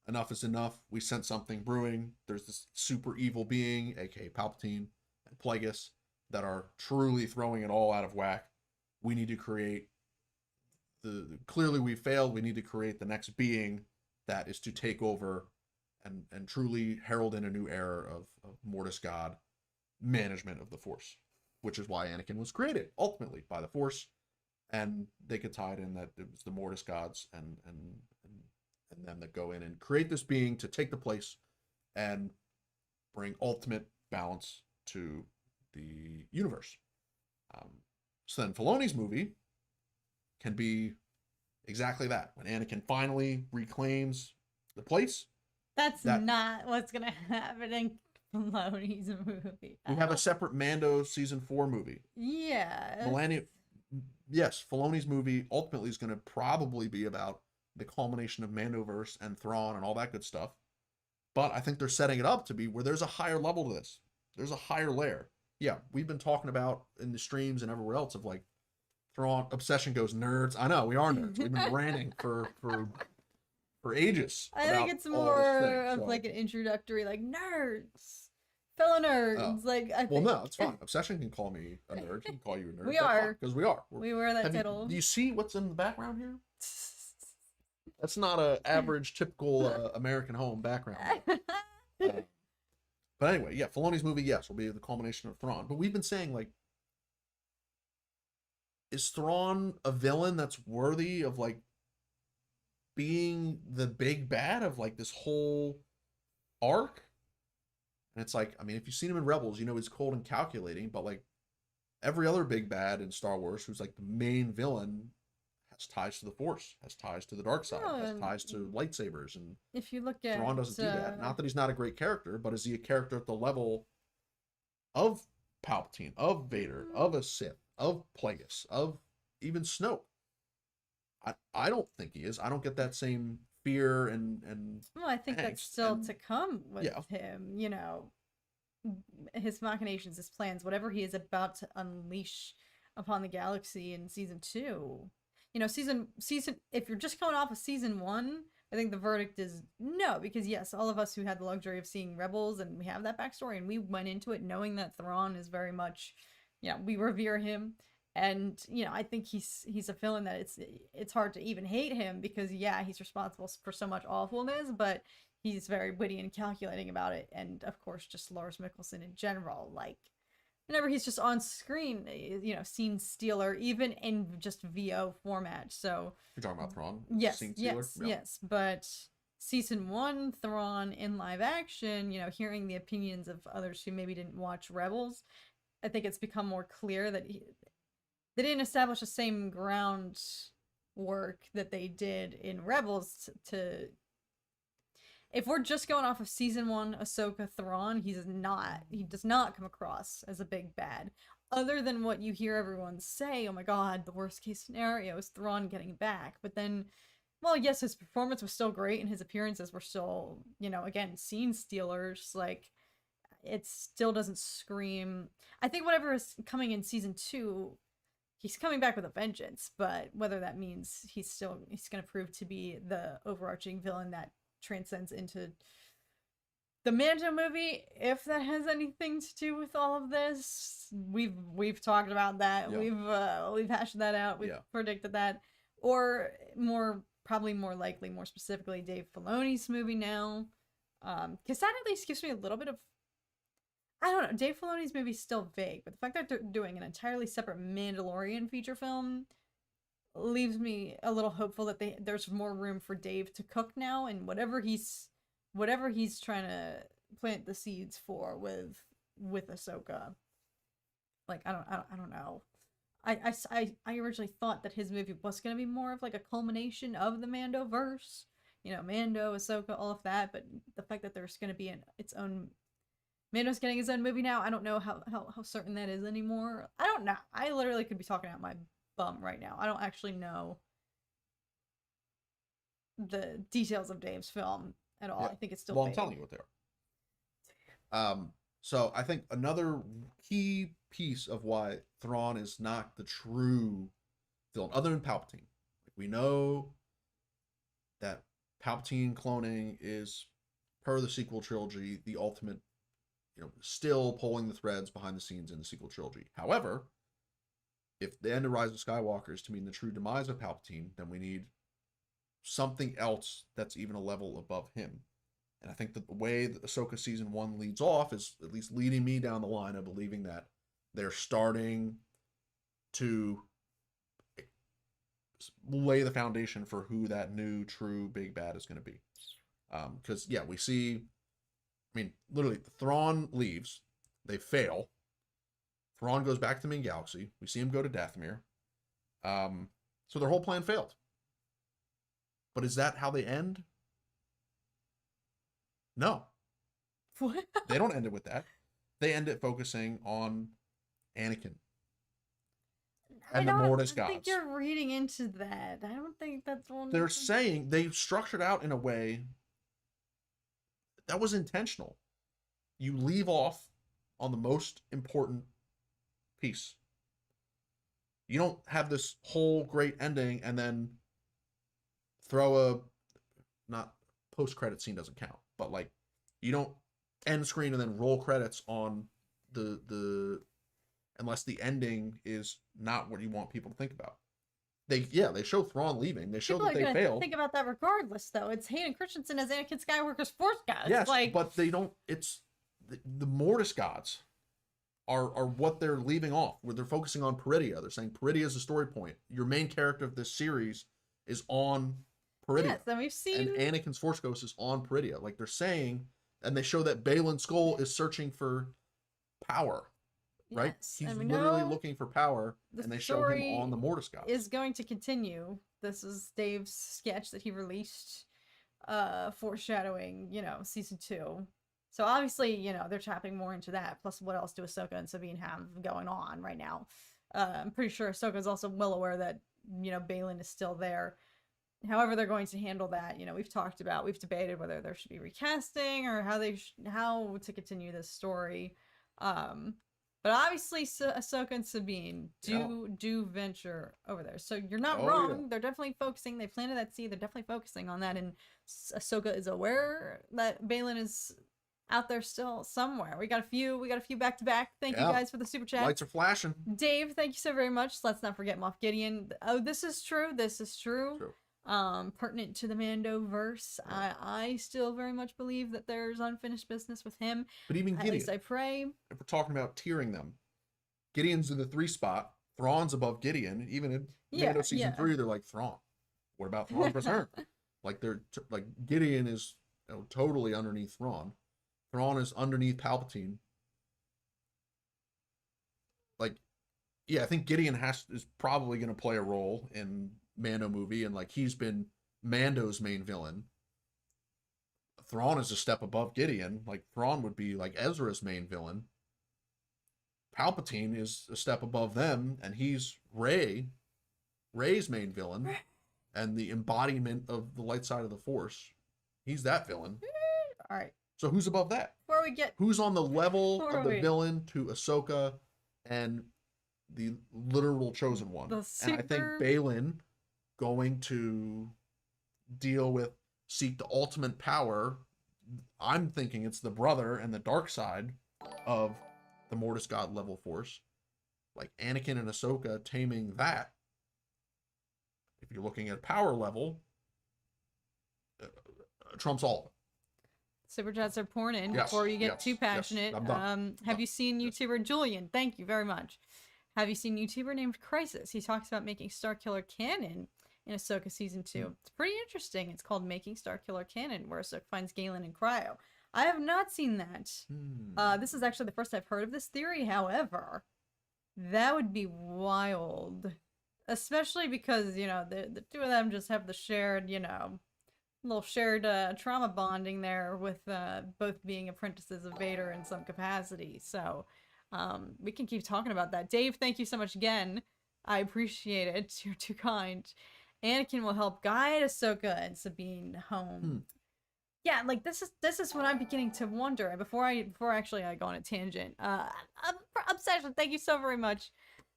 enough is enough. We sense something brewing. There's this super evil being, aka Palpatine and Plagueis, that are truly throwing it all out of whack. We need to create clearly we failed. We need to create the next being that is to take over and truly herald in a new era of Mortis God management of the Force, which is why Anakin was created ultimately by the Force, and they could tie it in that it was the Mortis gods and them that go in and create this being to take the place and bring ultimate balance to the universe. So then Filoni's movie can be exactly that. When Anakin finally reclaims the place. That's not what's going to happen in Filoni's movie. We have a separate Mando season 4 movie. Yeah. Yes, Filoni's movie ultimately is going to probably be about the culmination of Mandoverse and Thrawn and all that good stuff. But I think they're setting it up to be where there's a higher level to this. There's a higher layer. Yeah, we've been talking about in the streams and everywhere else of like Thrawn obsession goes nerds. I know we are nerds. We've been ranting for ages. I think it's more of like an introductory, like nerds, fellow nerds. Well, no, it's fine. Obsession can call me a nerd. He can call you a nerd. We are, because we are. We wear that title. Do you see what's in the background here? That's not an average, typical American home background. But anyway, yeah, Filoni's movie, yes, will be the culmination of Thrawn. But we've been saying, like, is Thrawn a villain that's worthy of, like, being the big bad of, like, this whole arc? And it's like, I mean, if you've seen him in Rebels, you know he's cold and calculating, but, like, every other big bad in Star Wars who's like the main villain has ties to the Force, has ties to the dark side, has No, ties to lightsabers, and if you look at Thrawn doesn't do that. Not that he's not a great character, but is he a character at the level of Palpatine, of Vader, of a Sith, of Plagueis, of even Snoke? I don't think he is. I don't get that same fear and well, I think that's angst. still And to come with yeah, him. You know, his machinations, his plans, whatever he is about to unleash upon the galaxy in season 2. You know, season. If you're just coming off of season 1, I think the verdict is no, because yes, all of us who had the luxury of seeing Rebels and we have that backstory, and we went into it knowing that Thrawn is very much, you know, we revere him. And you know, I think he's a villain that it's hard to even hate him, because yeah, he's responsible for so much awfulness, but he's very witty and calculating about it. And of course, just Lars Mikkelsen in general, like whenever he's just on screen, you know, scene stealer, even in just VO format. So you're talking about Thrawn. yes, Scene stealer? yes, Yeah. yes. But season 1 Thrawn in live action, you know, hearing the opinions of others who maybe didn't watch Rebels, I think it's become more clear that they didn't establish the same groundwork that they did in Rebels to if we're just going off of season 1 Ahsoka Thrawn, he does not come across as a big bad. Other than what you hear everyone say, oh my god, the worst case scenario is Thrawn getting back. But then, well, yes, his performance was still great and his appearances were still, you know, again, scene stealers. Like, it still doesn't scream. I think whatever is coming in season 2, he's coming back with a vengeance, but whether that means he's going to prove to be the overarching villain that transcends into the Mando movie, if that has anything to do with all of this, we've talked about that. Yeah. We've hashed that out. We've predicted that, or probably more likely, more specifically, Dave Filoni's movie now, because that at least gives me a little bit of. I don't know. Dave Filoni's movie is still vague, but the fact that they're doing an entirely separate Mandalorian feature film leaves me a little hopeful that there's more room for Dave to cook now, and whatever he's trying to plant the seeds for with Ahsoka. Like I don't know. I originally thought that his movie was going to be more of like a culmination of the Mandoverse, you know, Mando, Ahsoka, all of that, but the fact that there's going to be its own Mando's getting his own movie now, I don't know how certain that is anymore. I don't know. I literally could be talking out my bum right now. I don't actually know the details of Dave's film at all. Yeah. I think it's still I'm telling you what they are. So I think another key piece of why Thrawn is not the true villain, other than Palpatine. We know that Palpatine cloning is, per the sequel trilogy, the ultimate, you know, still pulling the threads behind the scenes in the sequel trilogy. However, if the end of Rise of Skywalker is to mean the true demise of Palpatine, then we need something else that's even a level above him. And I think that the way that Ahsoka season 1 leads off is at least leading me down the line of believing that they're starting to lay the foundation for who that new true big bad is going to be. Because, yeah, we see, I mean, literally, Thrawn leaves. They fail. Thrawn goes back to the main galaxy. We see him go to Dathomir. So their whole plan failed. But is that how they end? No. What? They don't end it with that. They end it focusing on Anakin and the Mortis gods. I think you're reading into that. I don't think that's one. They're saying they structured out in a way that was intentional. You leave off on the most important piece. You don't have this whole great ending and then throw a, not post-credit scene doesn't count, but like you don't end screen and then roll credits on the unless the ending is not what you want people to think about. They show Thrawn leaving. They show that they failed. Think about that regardless, though. It's Hayden Christensen as Anakin Skywalker's Force God. Yes, but they don't. It's the Mortis gods are what they're leaving off. Where they're focusing on Peridia. They're saying Peridia is the story point. Your main character of this series is on Peridia. Yes, and we've seen. And Anakin's Force Ghost is on Peridia. Like they're saying, and they show that Baylan Skoll is searching for power. right? Yes, He's and we literally know looking for power, the and they show him story on the Mortis gods. is going to continue. This is Dave's sketch that he released, foreshadowing, season 2. So obviously, they're tapping more into that. Plus, what else do Ahsoka and Sabine have going on right now? I'm pretty sure Ahsoka's also well aware that, Baylan is still there. However they're going to handle that, we've debated whether there should be recasting or how to continue this story. But obviously Ahsoka and Sabine do venture over there. So you're not wrong. Yeah. They're definitely focusing. They planted that seed. They're definitely focusing on that. And Ahsoka is aware that Baylan is out there still somewhere. We got a few back to back. Thank you guys for the super chat. Lights are flashing. Dave, thank you so very much. Let's not forget Moff Gideon. Oh, this is true. True. Pertinent to the Mando verse. Yeah. I still very much believe that there's unfinished business with him. But even Gideon, at least I pray. If we're talking about tiering them, Gideon's in the 3 spot. Thrawn's above Gideon. Even in Mando season 3, they're like, Thrawn. What about Thrawn's return? Like like Gideon is totally underneath Thrawn. Thrawn is underneath Palpatine. Like, yeah, I think Gideon is probably going to play a role in Mando movie, and like he's been Mando's main villain. Thrawn is a step above Gideon. Like Thrawn would be like Ezra's main villain. Palpatine is a step above them, and he's Rey's main villain, and the embodiment of the light side of the Force. He's that villain. All right. So who's above that? Who's on the level of the villain to Ahsoka and the literal chosen one? And I think Baylan going to seek the ultimate power. I'm thinking it's the brother and the dark side of the Mortis God level Force. Like Anakin and Ahsoka taming that. If you're looking at power level, trumps all of it. Super chats are pouring in before you get too passionate. Have you seen YouTuber Julian? Thank you very much. Have you seen YouTuber named Crisis? He talks about making Starkiller canon in Ahsoka season 2. It's pretty interesting. It's called Making Starkiller Canon, where Ahsoka finds Galen and Cryo. I have not seen that. This is actually the first I've heard of this theory. However, that would be wild, especially because the two of them just have the shared little shared trauma bonding there with both being apprentices of Vader in some capacity. So we can keep talking about that. Dave, thank you so much again. I appreciate it. You're too kind. Anakin will help guide Ahsoka and Sabine home. Yeah, like this is what I'm beginning to wonder. And before I go on a tangent, Obsession, thank you so very much.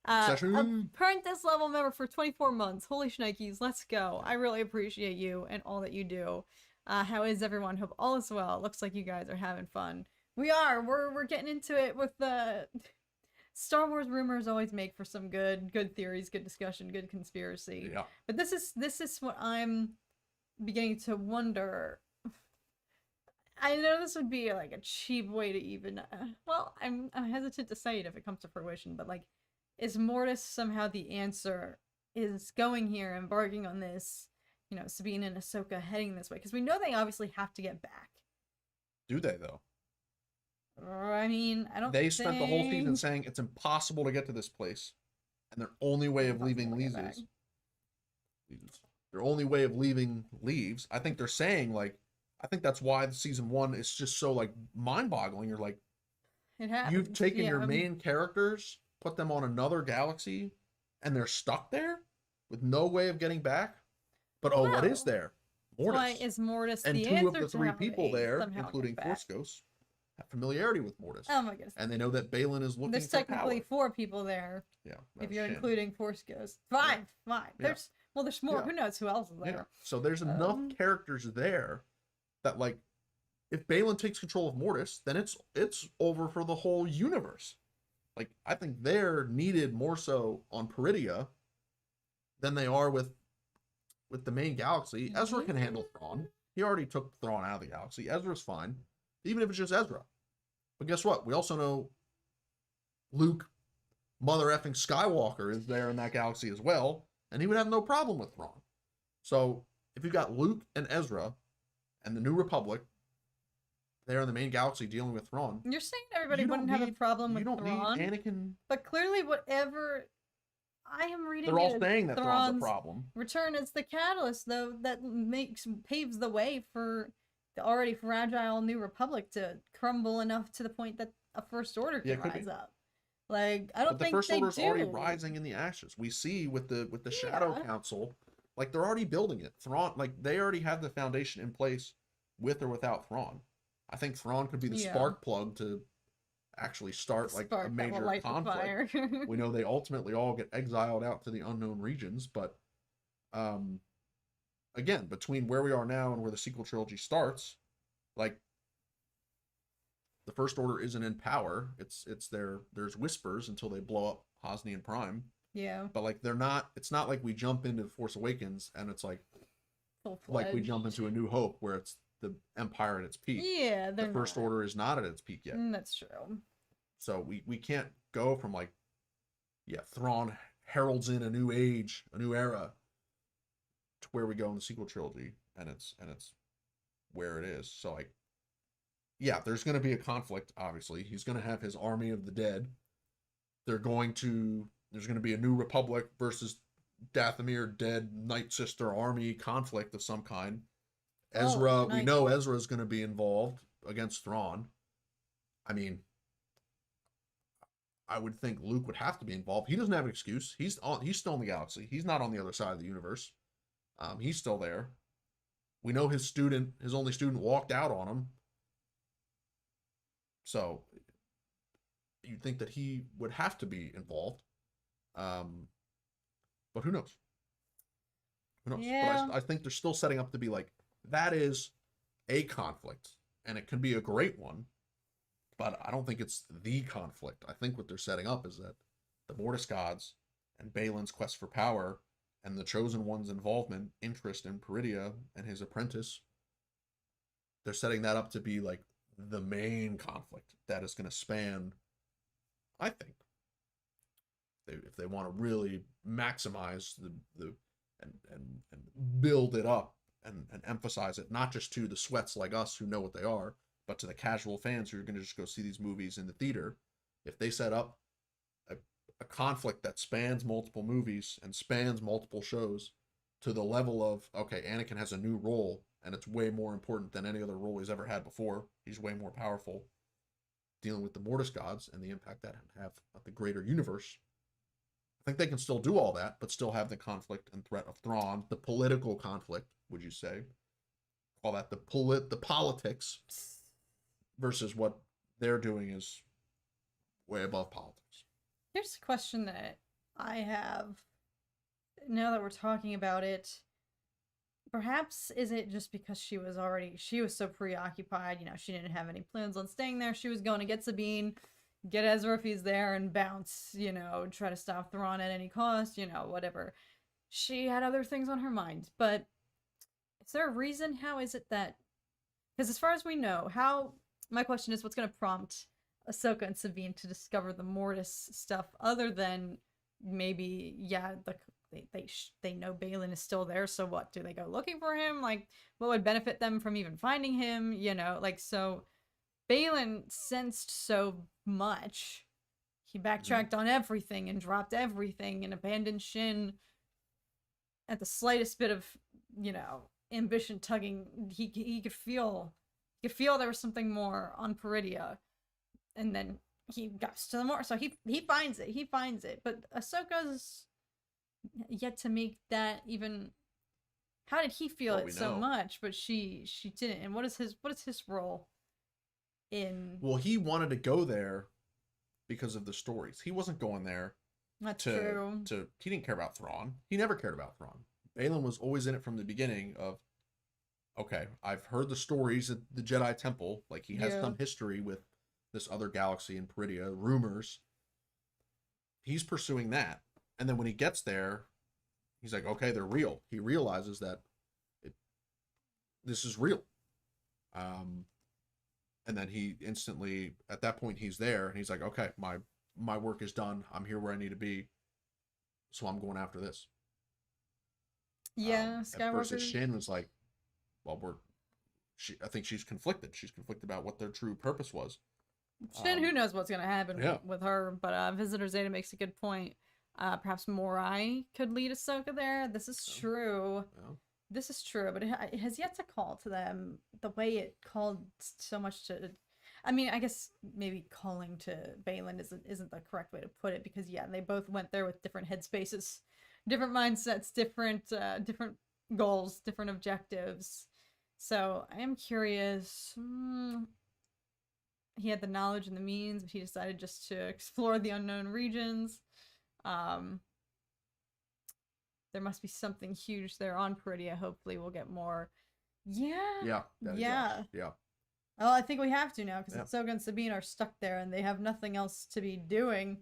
Apprentice level member for 24 months. Holy shnikes, let's go. I really appreciate you and all that you do. How is everyone? Hope all is well. Looks like you guys are having fun. We are. We're getting into it with the Star Wars rumors. Always make for some good theories, good discussion, good conspiracy. Yeah. But this is what I'm beginning to wonder. I know this would be like a cheap way to even. Well, I'm hesitant to say it if it comes to fruition, but like, is Mortis somehow the answer? Is going here, embarking on this, Sabine and Ahsoka heading this way? Because we know they obviously have to get back. Do they, though? I mean, I don't They spent the whole season saying it's impossible to get to this place. And their only way of leaving leaves. Their only way of leaving leaves. I think they're saying, like, I think that's why the season 1 is just so, like, mind-boggling. You're like, you've taken your main characters, put them on another galaxy, and they're stuck there with no way of getting back. But what is there? Mortis. Why is Mortis and the two answer of the 3 people there, including Force back? Ghosts, have familiarity with Mortis. Oh my goodness. And they know that Baylan is looking There's for technically power. 4 people there. Yeah. If you're including Force Ghosts. 5. There's more. Yeah. Who knows who else is there? Yeah. So there's enough characters there that, like, if Baylan takes control of Mortis, then it's over for the whole universe. Like, I think they're needed more so on Peridia than they are with the main galaxy. Ezra can handle Thrawn. He already took Thrawn out of the galaxy. Ezra's fine, even if it's just Ezra. But guess what? We also know Luke, mother effing Skywalker, is there in that galaxy as well, and he would have no problem with Thrawn. So if you've got Luke and Ezra and the New Republic, there in the main galaxy dealing with Thrawn. You're saying everybody You don't wouldn't have a need- problem with You don't Thrawn, need Anakin. but clearly whatever I am reading, They're all it saying as that Thrawn's a Thrawn's problem. return is the catalyst, though, that paves the way for the already fragile New Republic to crumble enough to the point that a First Order Yeah, can it could rise be. up. Like, I don't But the think First they Order's do. already rising in the ashes. We see with the Shadow Yeah. Council, like they're already building it. Thrawn, like they already have the foundation in place, with or without Thrawn. I think Thrawn could be the Yeah. spark plug to actually start like Spark a that will major light the conflict. fire. We know they ultimately all get exiled out to the unknown regions, but again, between where we are now and where the sequel trilogy starts, like the First Order isn't in power. There's whispers until they blow up Hosnian Prime. Yeah. But like they're not, it's not like we jump into Force Awakens and it's like we jump into A New Hope where it's the Empire at its peak. Yeah, the First Order is not at its peak yet. That's true. So we can't go from like, yeah, Thrawn heralds in a new age, a new era, to where we go in the sequel trilogy, and it's where it is. So like, yeah, there's going to be a conflict. Obviously, he's going to have his army of the dead. There's going to be a New Republic versus Dathomir dead Night Sister army conflict of some kind. Ezra, we know Ezra is going to be involved against Thrawn. I mean, I would think Luke would have to be involved. He doesn't have an excuse. He's still in the galaxy. He's not on the other side of the universe. He's still there. We know his only student walked out on him. So you'd think that he would have to be involved. But who knows? Who knows? Yeah. But I think they're still setting up to be like, that is a conflict, and it can be a great one, but I don't think it's the conflict. I think what they're setting up is that the Mortis gods and Balin's quest for power and the Chosen One's involvement, interest in Peridia and his apprentice, they're setting that up to be like the main conflict that is going to span, I think, if they want to really maximize the and build it up and emphasize it, not just to the sweats like us who know what they are, but to the casual fans who are going to just go see these movies in the theater. If they set up a conflict that spans multiple movies and spans multiple shows to the level of, okay, Anakin has a new role and it's way more important than any other role he's ever had before. He's way more powerful, dealing with the Mortis gods and the impact that have on the greater universe. I think they can still do all that, but still have the conflict and threat of Thrawn, the political conflict, would you say? Call that the politics, versus what they're doing is way above politics. Here's a question that I have now that we're talking about it. Perhaps is it just because she was so preoccupied, she didn't have any plans on staying there. She was going to get Sabine, get Ezra if he's there, and bounce, try to stop Thrawn at any cost, whatever. She had other things on her mind, but is there a reason? How is it that, because as far as we know, my question is, what's going to prompt Ahsoka and Sabine to discover the Mortis stuff, other than maybe, they know Balin is still there, so what, do they go looking for him? Like, what would benefit them from even finding him? So Balin sensed so much. He backtracked on everything and dropped everything and abandoned Shin at the slightest bit of, ambition tugging. He could feel there was something more on Peridia. And then he goes to the more, so he finds it. But Ahsoka's yet to make that even. How did he feel it so much, but she didn't? And what is his role in? Well, he wanted to go there because of the stories. He wasn't going there. That's true. He didn't care about Thrawn. He never cared about Thrawn. Balin was always in it from the beginning of, okay, I've heard the stories at the Jedi Temple. Like, he has some history with this other galaxy in Peridia, rumors. He's pursuing that. And then when he gets there, he's like, okay, they're real. He realizes that this is real. And then he instantly, at that point, he's there, and he's like, okay, my work is done. I'm here where I need to be. So I'm going after this. Yeah, Skywalker. Versus Shin was like, well, I think she's conflicted. She's conflicted about what their true purpose was. And who knows what's going to happen Yeah. with her, but Visitor Zeta makes a good point. Perhaps Morai could lead Ahsoka there. This is true. Yeah. This is true, but it has yet to call to them the way it called so much to... I mean, I guess maybe calling to Baylan isn't the correct way to put it, because yeah, they both went there with different headspaces, different mindsets, different goals, different objectives. So I am curious. He had the knowledge and the means, but he decided just to explore the unknown regions. There must be something huge there on Peridia. Hopefully we'll get more. Yeah. Yeah. Well, I think we have to now, because Ahsoka and Sabine are stuck there, and they have nothing else to be doing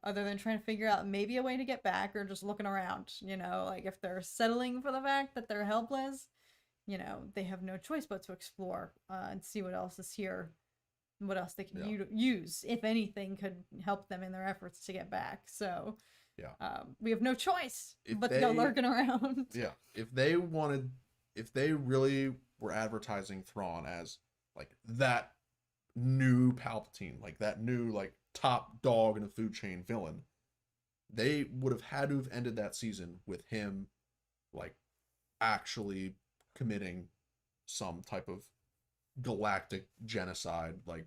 other than trying to figure out maybe a way to get back, or just looking around, you know, like if they're settling for the fact that they're helpless, you know, they have no choice but to explore and see what else is here, and what else they can use, if anything, could help them in their efforts to get back. So we have no choice but to go lurking around. Yeah, if they really were advertising Thrawn as like that new Palpatine, like that new like top dog in the food chain villain, they would have had to have ended that season with him like actually committing some type of galactic genocide, like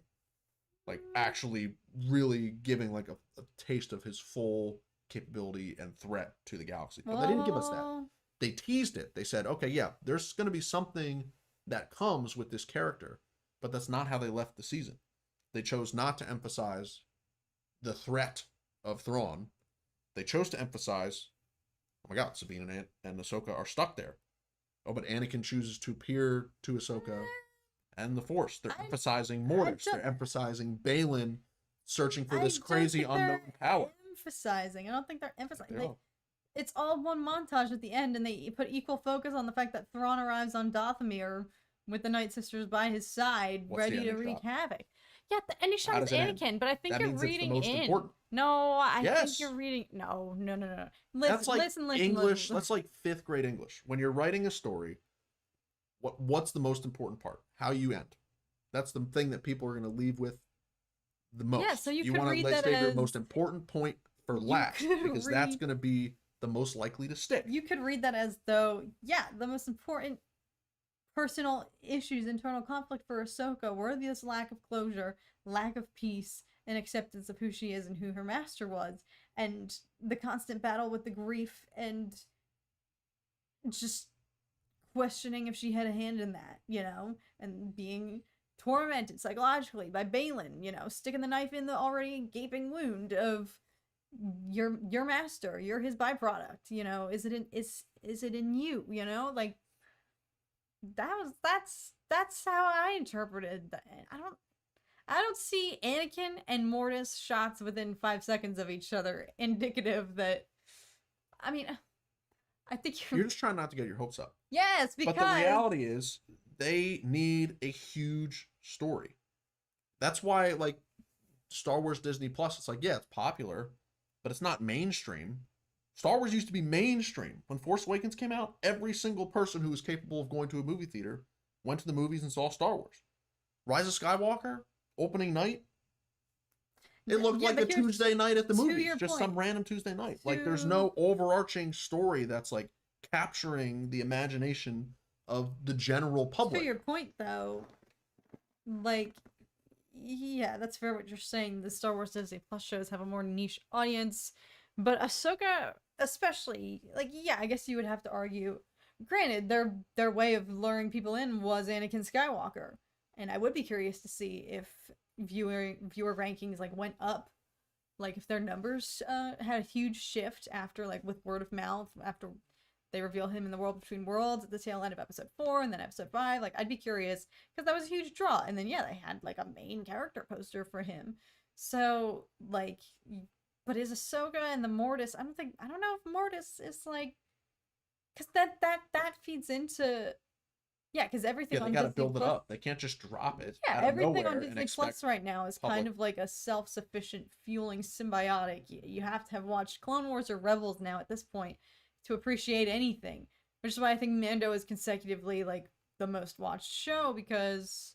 actually really giving like a taste of his full capability and threat to the galaxy. But they didn't give us that. They teased it. They said, okay, yeah, there's going to be something that comes with this character, but that's not how they left the season. They chose not to emphasize the threat of Thrawn. They chose to emphasize, oh my god, Sabine and Ahsoka are stuck there. Oh, but Anakin chooses to peer to Ahsoka and the Force. They're emphasizing Mortis. They're emphasizing Baylan searching for this crazy unknown power. I don't think they're emphasizing. It's all one montage at the end, and they put equal focus on the fact that Thrawn arrives on Dathomir with the Night Sisters by his side, ready to wreak havoc. Yeah, the ending shot is Anakin, but I think you're reading in. Important. No, I think you're reading. No. Listen. English. That's like 5th grade English. When you're writing a story, what's the most important part? How you end. That's the thing that people are going to leave with the most. Yeah, so you could read that save as your most important point for last, because that's going to be the most likely to stick. You could read that as though, the most important personal issues, internal conflict for Ahsoka were this lack of closure, lack of peace, and acceptance of who she is and who her master was, and the constant battle with the grief and just questioning if she had a hand in that, you know, and being tormented psychologically by Baylan, you know, sticking the knife in the already gaping wound of your master, you're his byproduct, you know, is it in you, you know, like that's how I interpreted that. I don't see Anakin and Mortis shots within 5 seconds of each other indicative that, I mean, I think you're just trying not to get your hopes up. Yes, because... But the reality is, they need a huge story. That's why, like, Star Wars Disney Plus, it's like, yeah, it's popular, but it's not mainstream. Star Wars used to be mainstream. When Force Awakens came out, every single person who was capable of going to a movie theater went to the movies and saw Star Wars. Rise of Skywalker, opening night, it looked like a Tuesday night at the movies. Just some random Tuesday night. Like, there's no overarching story that's, like, capturing the imagination of the general public. To your point, though, like, yeah, that's fair what you're saying. The Star Wars Disney Plus shows have a more niche audience, but Ahsoka, especially, like, yeah, I guess you would have to argue, granted, their way of luring people in was Anakin Skywalker, and I would be curious to see if viewer rankings, like, went up, like, if their numbers had a huge shift after, like, with word of mouth, after they reveal him in the World Between Worlds at the tail end of episode 4 and then episode 5. Like, I'd be curious, because that was a huge draw. And then, yeah, they had, like, a main character poster for him. So, like, but is Ahsoka and the Mortis, I don't know if Mortis is, like, because that feeds into, yeah, because everything on Disney Plus... they gotta build it up. They can't just drop it Yeah, everything on Disney Plus right now is kind of like a self-sufficient, fueling symbiotic. You have to have watched Clone Wars or Rebels now at this point to appreciate anything, which is why I think Mando is consecutively, like, the most watched show because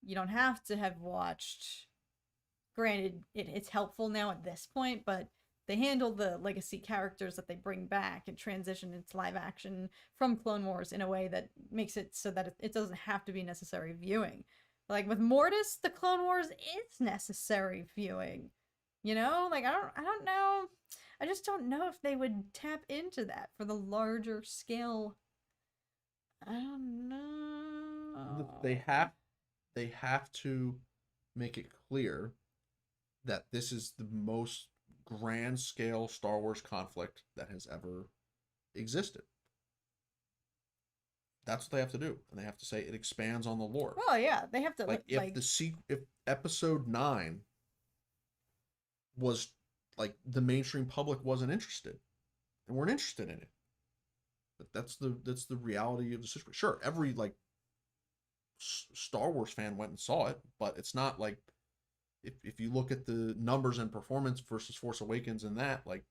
you don't have to have watched. Granted, it's helpful now at this point, but they handle the legacy characters that they bring back and transition into live action from Clone Wars in a way that makes it so that it doesn't have to be necessary viewing. Like with Mortis, the Clone Wars is necessary viewing. You know, like I don't know. I just don't know if they would tap into that for the larger scale. I don't know. They have to make it clear that this is the most grand scale Star Wars conflict that has ever existed. That's what they have to do, and they have to say it expands on the lore. Well, yeah, they have to like if Episode 9 was like the mainstream public wasn't interested and weren't interested in it. But that's the reality of the situation. Sure, every like Star Wars fan went and saw it, but it's not like if you look at the numbers and performance versus Force Awakens and that, like,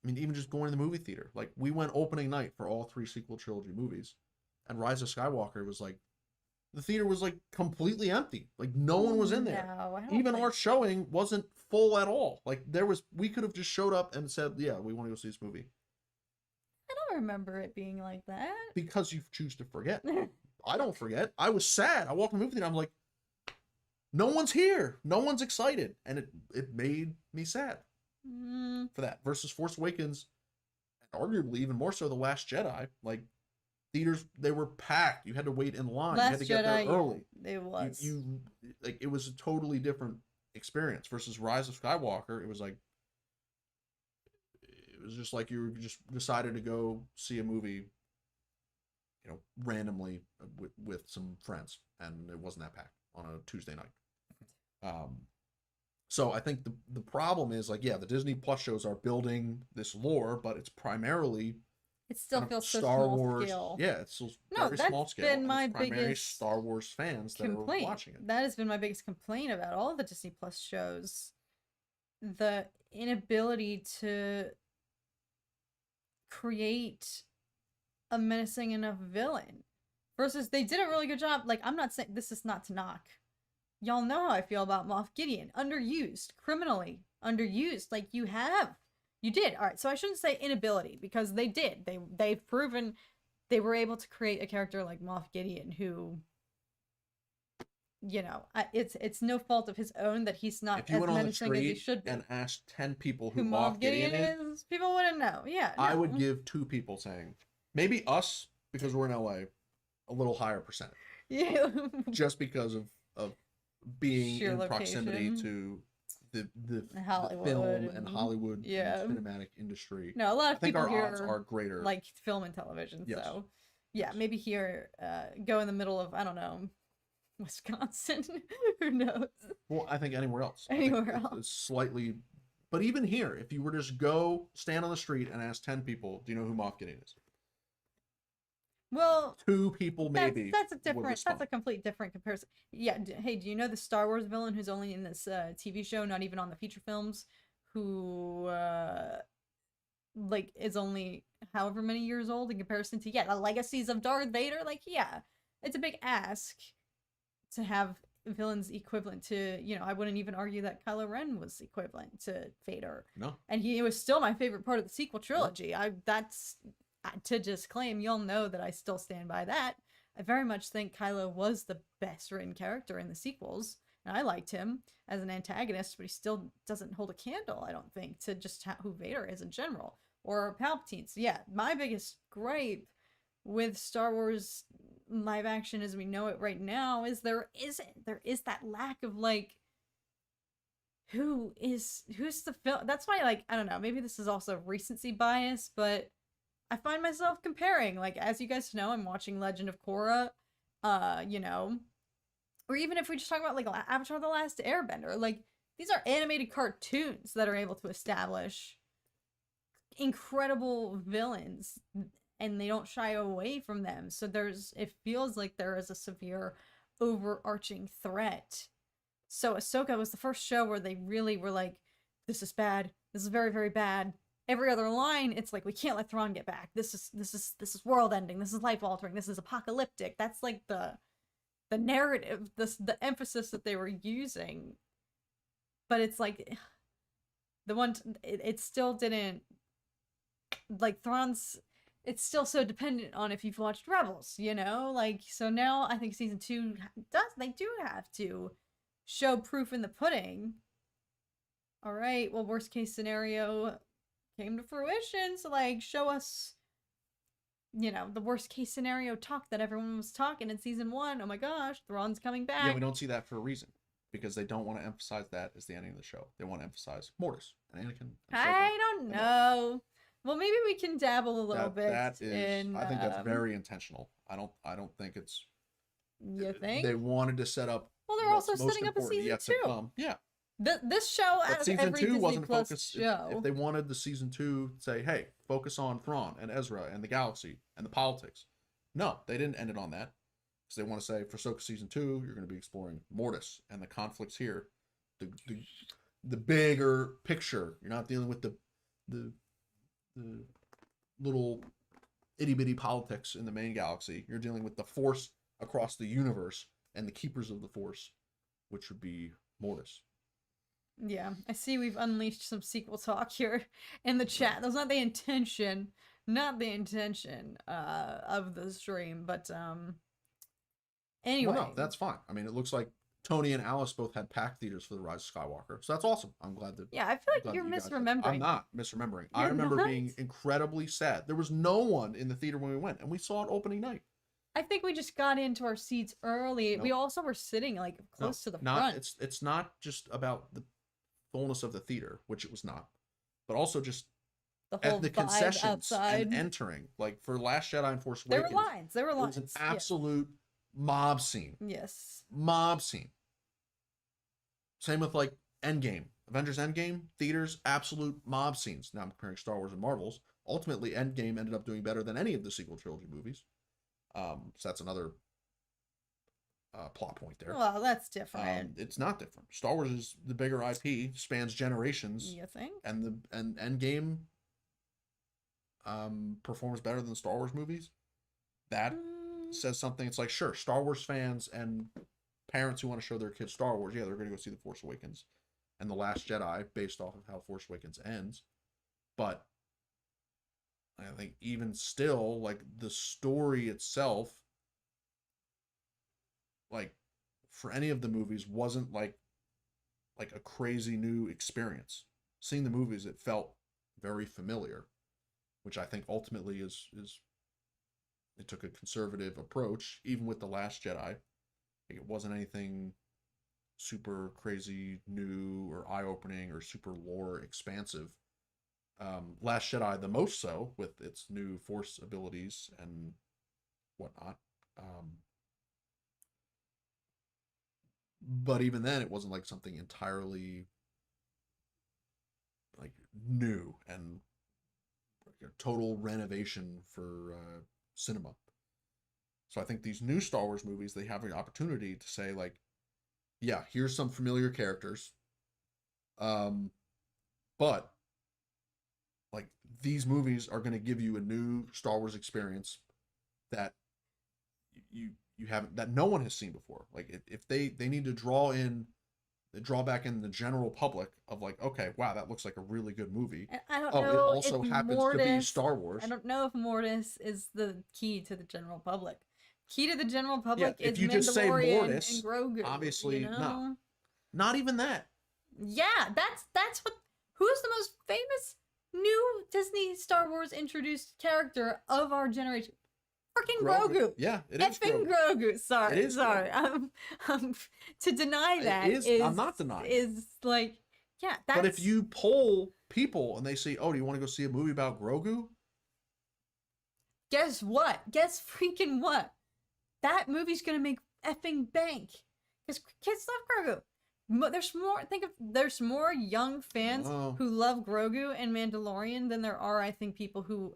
I mean, even just going to the movie theater, like we went opening night for all 3 sequel trilogy movies, and Rise of Skywalker was like, the theater was like completely empty, like no one was in there. No, Even our showing wasn't full at all. Like we could have just showed up and said, yeah, we want to go see this movie. I don't remember it being like that. Because you choose to forget. I don't forget. I was sad. I walked in the movie theater, I'm like, no one's here. No one's excited. And it made me sad for that. Versus Force Awakens, and arguably even more so The Last Jedi. Like, theaters, they were packed. You had to wait in line. You had to get there early. It was. You like, it was a totally different experience. Versus Rise of Skywalker, it was just like you just decided to go see a movie, you know, randomly with some friends, and it wasn't that packed on a Tuesday night. So I think the problem is, like, yeah, the Disney Plus shows are building this lore, but it's primarily it still feels so Star small Wars scale. Yeah, it's still No, very that's small scale. been my it's primarily biggest Star Wars fans that are watching it. That has been my biggest complaint about all the Disney Plus shows. The inability to create a menacing enough villain. Versus they did a really good job. Like, I'm not saying this is not to knock. Y'all know how I feel about Moff Gideon. Underused. Criminally underused. Like, you did. Alright, so I shouldn't say inability, because they did. They've proven they were able to create a character like Moff Gideon who, you know, it's no fault of his own that he's not as menacing as he should be. And asked 10 people who Moff Gideon is, people wouldn't know. Yeah, no. I would give 2 people saying, maybe us, because we're in LA, a little higher percentage. Yeah. Just because of being sheer in location. proximity to the Hollywood film and Hollywood yeah. and cinematic industry. No, a lot of I think people our here odds are greater. like film and television. Yes. So yeah, maybe here, go in the middle of, I don't know, Wisconsin. Who knows? Well, I think anywhere else. Anywhere else. It's slightly, but even here, if you were to just go stand on the street and ask 10 people, do you know who Moff Gideon is? Well, 2 people maybe. That's a complete different comparison. Yeah. Hey, do you know the Star Wars villain who's only in this TV show, not even on the feature films, who like is only however many years old in comparison to the legacies of Darth Vader? Like, yeah, it's a big ask to have villains equivalent to, you know, I wouldn't even argue that Kylo Ren was equivalent to Vader. No. And he was still my favorite part of the sequel trilogy. That's to disclaim, you'll know that I still stand by that. I very much think Kylo was the best written character in the sequels, and I liked him as an antagonist, but he still doesn't hold a candle, I don't think, to just who Vader is in general, or Palpatine. So yeah, my biggest gripe with Star Wars live action as we know it right now is there is that lack of, like, who's the film. That's why, like, I don't know, maybe this is also recency bias, but I find myself comparing, like, as you guys know, I'm watching Legend of Korra, you know, or even if we just talk about, like, Avatar: The Last Airbender, like, these are animated cartoons that are able to establish incredible villains, and they don't shy away from them. So it feels like there is a severe overarching threat. So Ahsoka was the first show where they really were like, this is bad. This is very, very bad. every other line, it's like, we can't let Thrawn get back. This is world ending. This is life altering. This is apocalyptic. That's like the narrative, the emphasis that they were using. But it's like it still didn't, like, Thrawn's, it's still so dependent on if you've watched Rebels, you know? Like, so now I think season 2 they do have to show proof in the pudding. All right, well, worst case scenario came to fruition, so, like, show us, you know, the worst case scenario talk that everyone was talking in season 1. Oh my gosh, Thrawn's coming back. Yeah, we don't see that for a reason. Because they don't want to emphasize that as the ending of the show. They want to emphasize Mortis and Anakin. And I don't know. Well, maybe we can dabble a little bit. That is, I think that's very intentional. I don't think it's. You think? They wanted to set up. Well, they're also setting up a season 2. Yeah. This show, but as season every 2 Disney wasn't Plus focused. show. If they wanted the season 2 say, hey, focus on Thrawn and Ezra and the galaxy and the politics. No, they didn't end it on that. Because they want to say, for Ahsoka season 2, you're going to be exploring Mortis and the conflicts here. The bigger picture. You're not dealing with the little itty bitty politics in the main galaxy. You're dealing with the Force across the universe and the keepers of the Force, which would be Mortis. Yeah, I see we've unleashed some sequel talk here in the chat. That was not the intention, of the stream, but anyway. Well, no, that's fine. I mean, it looks like Tony and Alice both had packed theaters for The Rise of Skywalker. So that's awesome. I'm glad that... Yeah, I feel like you're misremembering. I'm not misremembering. I remember being incredibly sad. There was no one in the theater when we went, and we saw it opening night. I think we just got into our seats early. Nope. We also were sitting, like, close to the front. It's not just about the fullness of the theater, which it was not, but also just the concessions outside. And entering. Like, for Last Jedi and Force Awakens... There were lines. It was an absolute... mob scene. Yes. Mob scene. Same with, like, Endgame. Avengers Endgame, theaters, absolute mob scenes. Now I'm comparing Star Wars and Marvels. Ultimately, Endgame ended up doing better than any of the sequel trilogy movies. So that's another plot point there. Well, that's different. It's not different. Star Wars is the bigger IP, spans generations. You think? And Endgame performs better than the Star Wars movies. That says something. It's like, sure, Star Wars fans and parents who want to show their kids Star Wars, yeah, they're going to go see The Force Awakens and The Last Jedi based off of how Force Awakens ends. But I think even still, like, the story itself, like, for any of the movies wasn't like a crazy new experience. Seeing the movies, it felt very familiar, which I think ultimately is it took a conservative approach, even with The Last Jedi. Like, it wasn't anything super crazy new or eye-opening or super lore expansive. Last Jedi the most so, with its new Force abilities and whatnot. But even then, it wasn't like something entirely like new and like a total renovation for cinema. So I think these new Star Wars movies, they have an opportunity to say, like, yeah, here's some familiar characters, but like, these movies are going to give you a new Star Wars experience that you haven't, that no one has seen before. Like, if they need to draw back in the general public of, like, okay, wow, that looks like a really good movie. I don't know. It also happens to be Star Wars. I don't know if Mortis is the key to the general public. Key to the general public is if you Mandalorian just say Mortis, and Grogu. Obviously, you know? no. Not even that. Yeah, that's what. Who's the most famous new Disney Star Wars introduced character of our generation? Freaking Grogu. Yeah, it is Grogu. Sorry, it is sorry. To deny that is I'm not denying. Is like, yeah. That's... But if you poll people and they say, "Oh, do you want to go see a movie about Grogu?" Guess what? Guess freaking what? That movie's gonna make effing bank. Because kids love Grogu. There's more young fans who love Grogu and Mandalorian than there are, I think, people who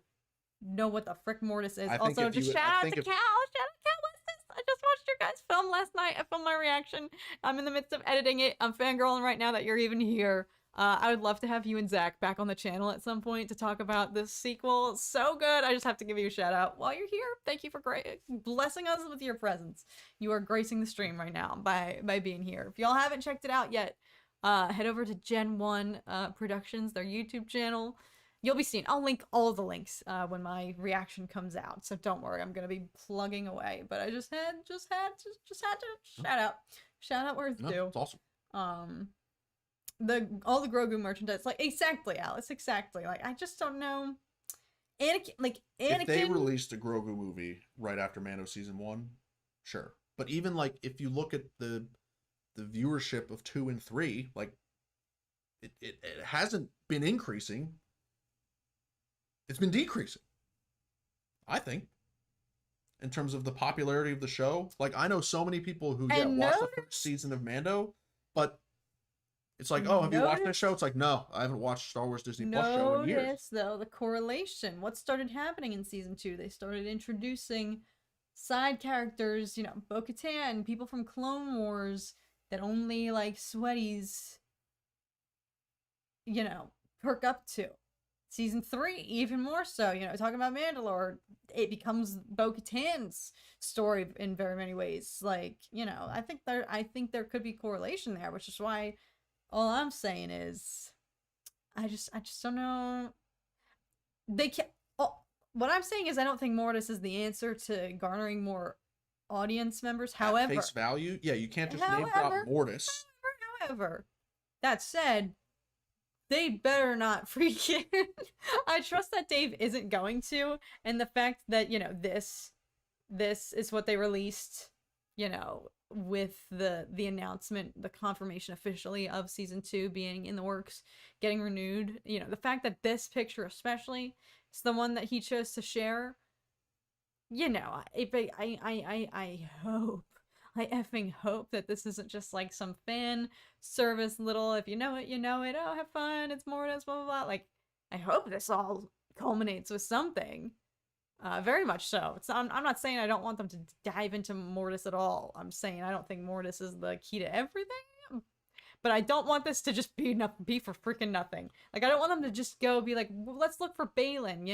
know what the frick Mortis is. Also, just shout out to Cal. Shout out Cal. What's this? I just watched your guys' film last night. I filmed my reaction. I'm in the midst of editing it. I'm fangirling right now that you're even here. I would love to have you and Zach back on the channel at some point to talk about this sequel. It's so good. I just have to give you a shout out while you're here. Thank you for blessing us with your presence. You are gracing the stream right now by being here. If y'all haven't checked it out yet, head over to Gen 1 Productions, their YouTube channel. You'll be seeing. I'll link all the links when my reaction comes out. So don't worry, I'm gonna be plugging away. But I just had to shout out where it's due. It's awesome. All the Grogu merchandise, like exactly, Alice, exactly. Like I just don't know. Anakin. If they released a Grogu movie right after Mando season 1, sure. But even like if you look at the viewership of 2 and 3, like it hasn't been increasing. It's been decreasing, I think, in terms of the popularity of the show. Like, I know so many people who watched the first season of Mando, but it's like, oh, have you watched this show? It's like, no, I haven't watched Star Wars Disney Plus show in years. Notice, though, the correlation. What started happening in season 2? They started introducing side characters, Bo-Katan, people from Clone Wars that only, like, sweaties, perk up to. Season 3, even more so, talking about Mandalore, it becomes Bo-Katan's story in very many ways. Like, I think there could be correlation there, which is why all I'm saying is, I just don't know. They can't. What I'm saying is, I don't think Mortis is the answer to garnering more audience members. However, at face value, yeah, you can't just name drop Mortis. However, that said, they better not freaking. I trust that Dave isn't going to, and the fact that this is what they released, with the announcement, the confirmation officially of season 2 being in the works, getting renewed. The fact that this picture especially is the one that he chose to share. I effing hope that this isn't just like some fan service little, if you know it, you know it, oh, have fun, it's Mortis, blah, blah, blah. Like, I hope this all culminates with something. Very much so. I'm not saying I don't want them to dive into Mortis at all. I'm saying I don't think Mortis is the key to everything. But I don't want this to just be for freaking nothing. Like, I don't want them to just go be like, well, let's look for Balin,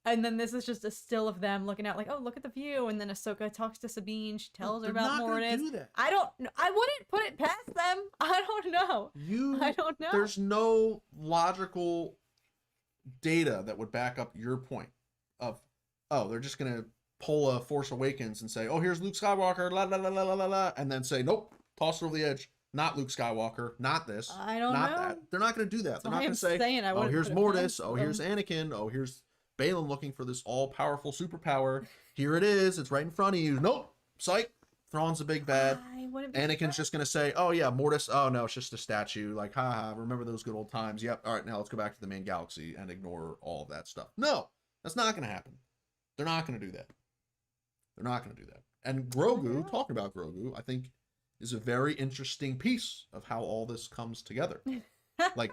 And then this is just a still of them looking out like, oh, look at the view. And then Ahsoka talks to Sabine. She tells her about Mortis. I wouldn't put it past them. I don't know. I don't know. There's no logical data that would back up your point of, oh, they're just going to pull a Force Awakens and say, oh, here's Luke Skywalker, la, la, la, la, la, la, and then say, nope, toss it over the edge. Not Luke Skywalker, not this, I don't know. that. They're not going to do that. They're not going to say, oh, here's Mortis, oh, here's Anakin, oh, here's Balin looking for this all-powerful superpower. Here it is. It's right in front of you. Nope. Psych. Thrawn's a big bad. Anakin's just going to say, oh, yeah, Mortis. Oh, no, it's just a statue. Like, haha, remember those good old times. Yep. All right, now let's go back to the main galaxy and ignore all of that stuff. No, that's not going to happen. They're not going to do that. They're not going to do that. And Grogu, talking about Grogu, I think is a very interesting piece of how all this comes together. Like,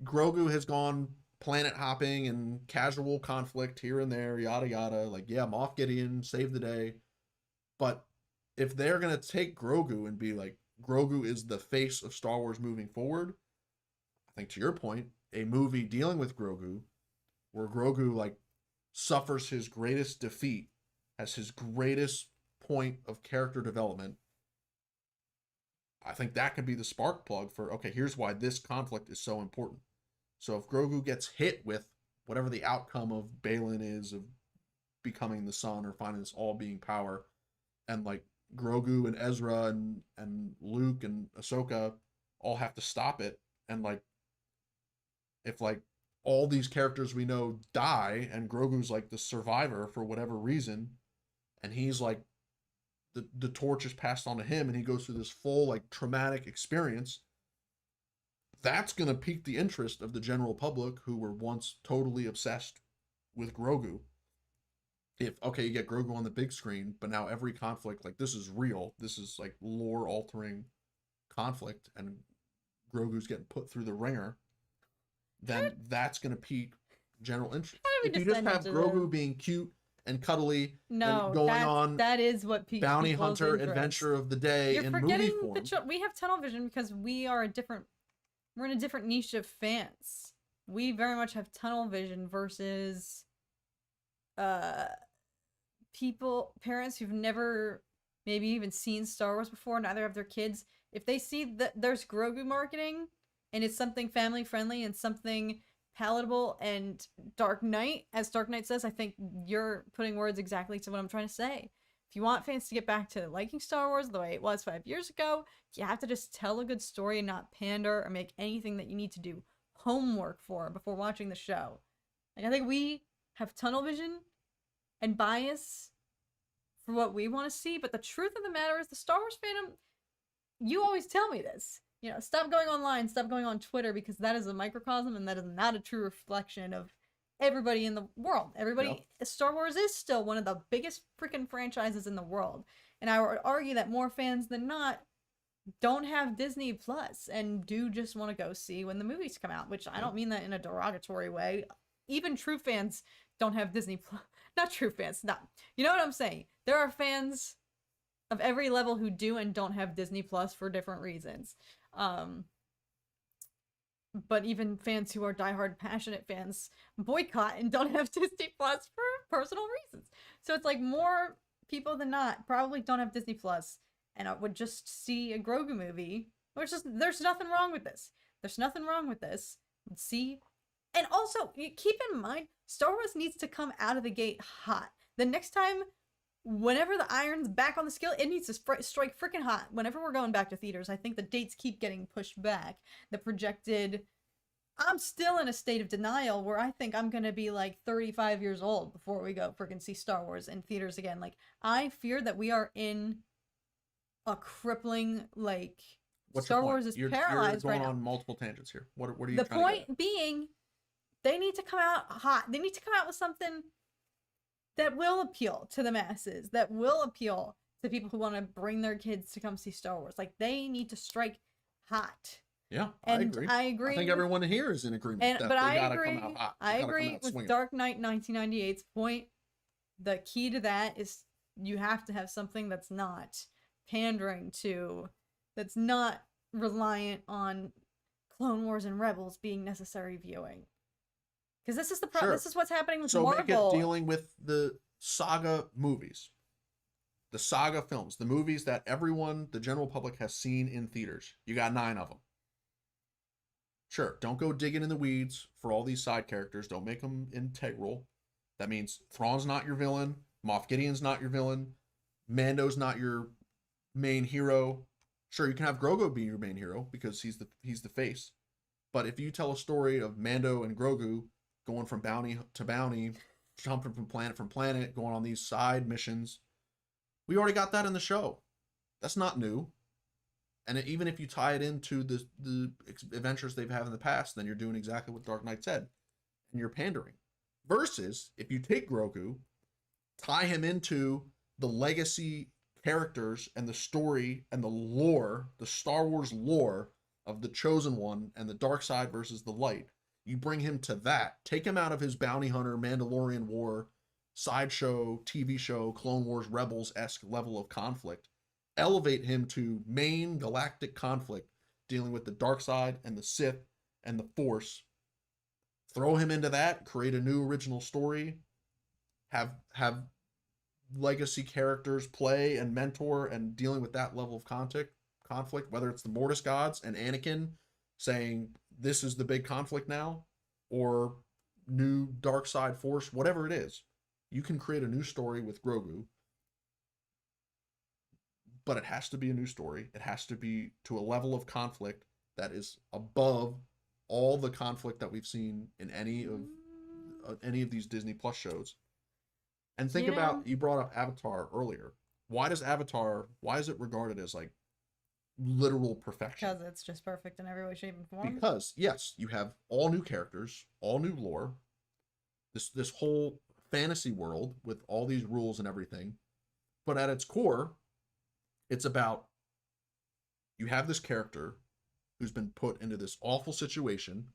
Grogu has gone planet hopping and casual conflict here and there, yada yada. Like, yeah, Moff Gideon saved the day. But if they're gonna take Grogu and be like, Grogu is the face of Star Wars moving forward, I think to your point, a movie dealing with Grogu, where Grogu like suffers his greatest defeat, has his greatest point of character development, I think that could be the spark plug for, okay, here's why this conflict is so important. So if Grogu gets hit with whatever the outcome of Balin is, of becoming the sun or finding this all-being power, and like Grogu and Ezra and Luke and Ahsoka all have to stop it, and like if like all these characters we know die and Grogu's like the survivor for whatever reason, and he's like the torch is passed on to him and he goes through this full like traumatic experience, that's going to pique the interest of the general public who were once totally obsessed with Grogu. If, okay, you get Grogu on the big screen, but now every conflict, like, this is real. This is, like, lore-altering conflict, and Grogu's getting put through the ringer, then that's going to pique general interest. If you just have Grogu being cute and cuddly and going on that is what piques bounty hunter interest. Adventure of the day in movie form. We have tunnel vision because we are a different we're in a different niche of fans. We very much have tunnel vision versus parents who've never maybe even seen Star Wars before, neither have their kids. If they see that there's Grogu marketing and it's something family friendly and something palatable, and Dark Knight, as Dark Knight says, I think you're putting words exactly to what I'm trying to say. If you want fans to get back to liking Star Wars the way it was 5 years ago, you have to just tell a good story and not pander or make anything that you need to do homework for before watching the show. Like, I think we have tunnel vision and bias for what we want to see, but the truth of the matter is the Star Wars fandom, you always tell me this. You know, stop going online, stop going on Twitter, because that is a microcosm and that is not a true reflection of everybody in the world. Everybody, yep. Star Wars is still one of the biggest freaking franchises in the world. And I would argue that more fans than not don't have Disney Plus and do just want to go see when the movies come out, which I don't mean that in a derogatory way. Even true fans don't have Disney Plus. Not true fans, not. You know what I'm saying? There are fans of every level who do and don't have Disney Plus for different reasons. But even fans who are diehard passionate fans boycott and don't have Disney Plus for personal reasons. So it's like more people than not probably don't have Disney Plus and would just see a Grogu movie, which is, there's nothing wrong with this. There's nothing wrong with this. See? And also, keep in mind, Star Wars needs to come out of the gate hot. The next time, whenever the iron's back on the scale, it needs to strike freaking hot. Whenever we're going back to theaters, I think the dates keep getting pushed back. The projected... I'm still in a state of denial where I think I'm going to be like 35 years old before we go freaking see Star Wars in theaters again. Like, I fear that we are in a crippling, like... What's Star Wars is paralyzed right now. You're going on multiple tangents here. What are you the trying to get at? point being... They need to come out hot. They need to come out with something that will appeal to the masses, that will appeal to people who want to bring their kids to come see Star Wars. Like, they need to strike hot. Yeah, and I agree. I think everyone here is in agreement that but they gotta come out hot. I agree with Dark Knight 1998's point. The key to that is you have to have something that's not pandering to, that's not reliant on Clone Wars and Rebels being necessary viewing. Because this is the problem. Sure. This is what's happening with Marvel. So make it dealing with the saga movies, the saga films, the movies that everyone, the general public, has seen in theaters. You got 9 of them. Sure, don't go digging in the weeds for all these side characters. Don't make them integral. That means Thrawn's not your villain. Moff Gideon's not your villain. Mando's not your main hero. Sure, you can have Grogu be your main hero because he's the face. But if you tell a story of Mando and Grogu going from bounty to bounty, jumping from planet, going on these side missions, we already got that in the show. That's not new. And even if you tie it into the adventures they've had in the past, then you're doing exactly what Dark Knight said. And you're pandering. Versus, if you take Grogu, tie him into the legacy characters and the story and the lore, the Star Wars lore of the Chosen One and the dark side versus the light, you bring him to that. Take him out of his bounty hunter, Mandalorian war, sideshow, TV show, Clone Wars, Rebels-esque level of conflict. Elevate him to main galactic conflict, dealing with the dark side and the Sith and the Force. Throw him into that, create a new original story, have legacy characters play and mentor and dealing with that level of conflict, whether it's the Mortis gods and Anakin saying this is the big conflict now, or new dark side Force, whatever it is. You can create a new story with Grogu. But it has to be a new story. It has to be to a level of conflict that is above all the conflict that we've seen in any of these Disney Plus shows. And think about, you brought up Avatar earlier. Why is it regarded as like literal perfection? Because it's just perfect in every way, shape, and form. Because yes, you have all new characters, all new lore, this whole fantasy world with all these rules and everything. But at its core, it's about, you have this character who's been put into this awful situation.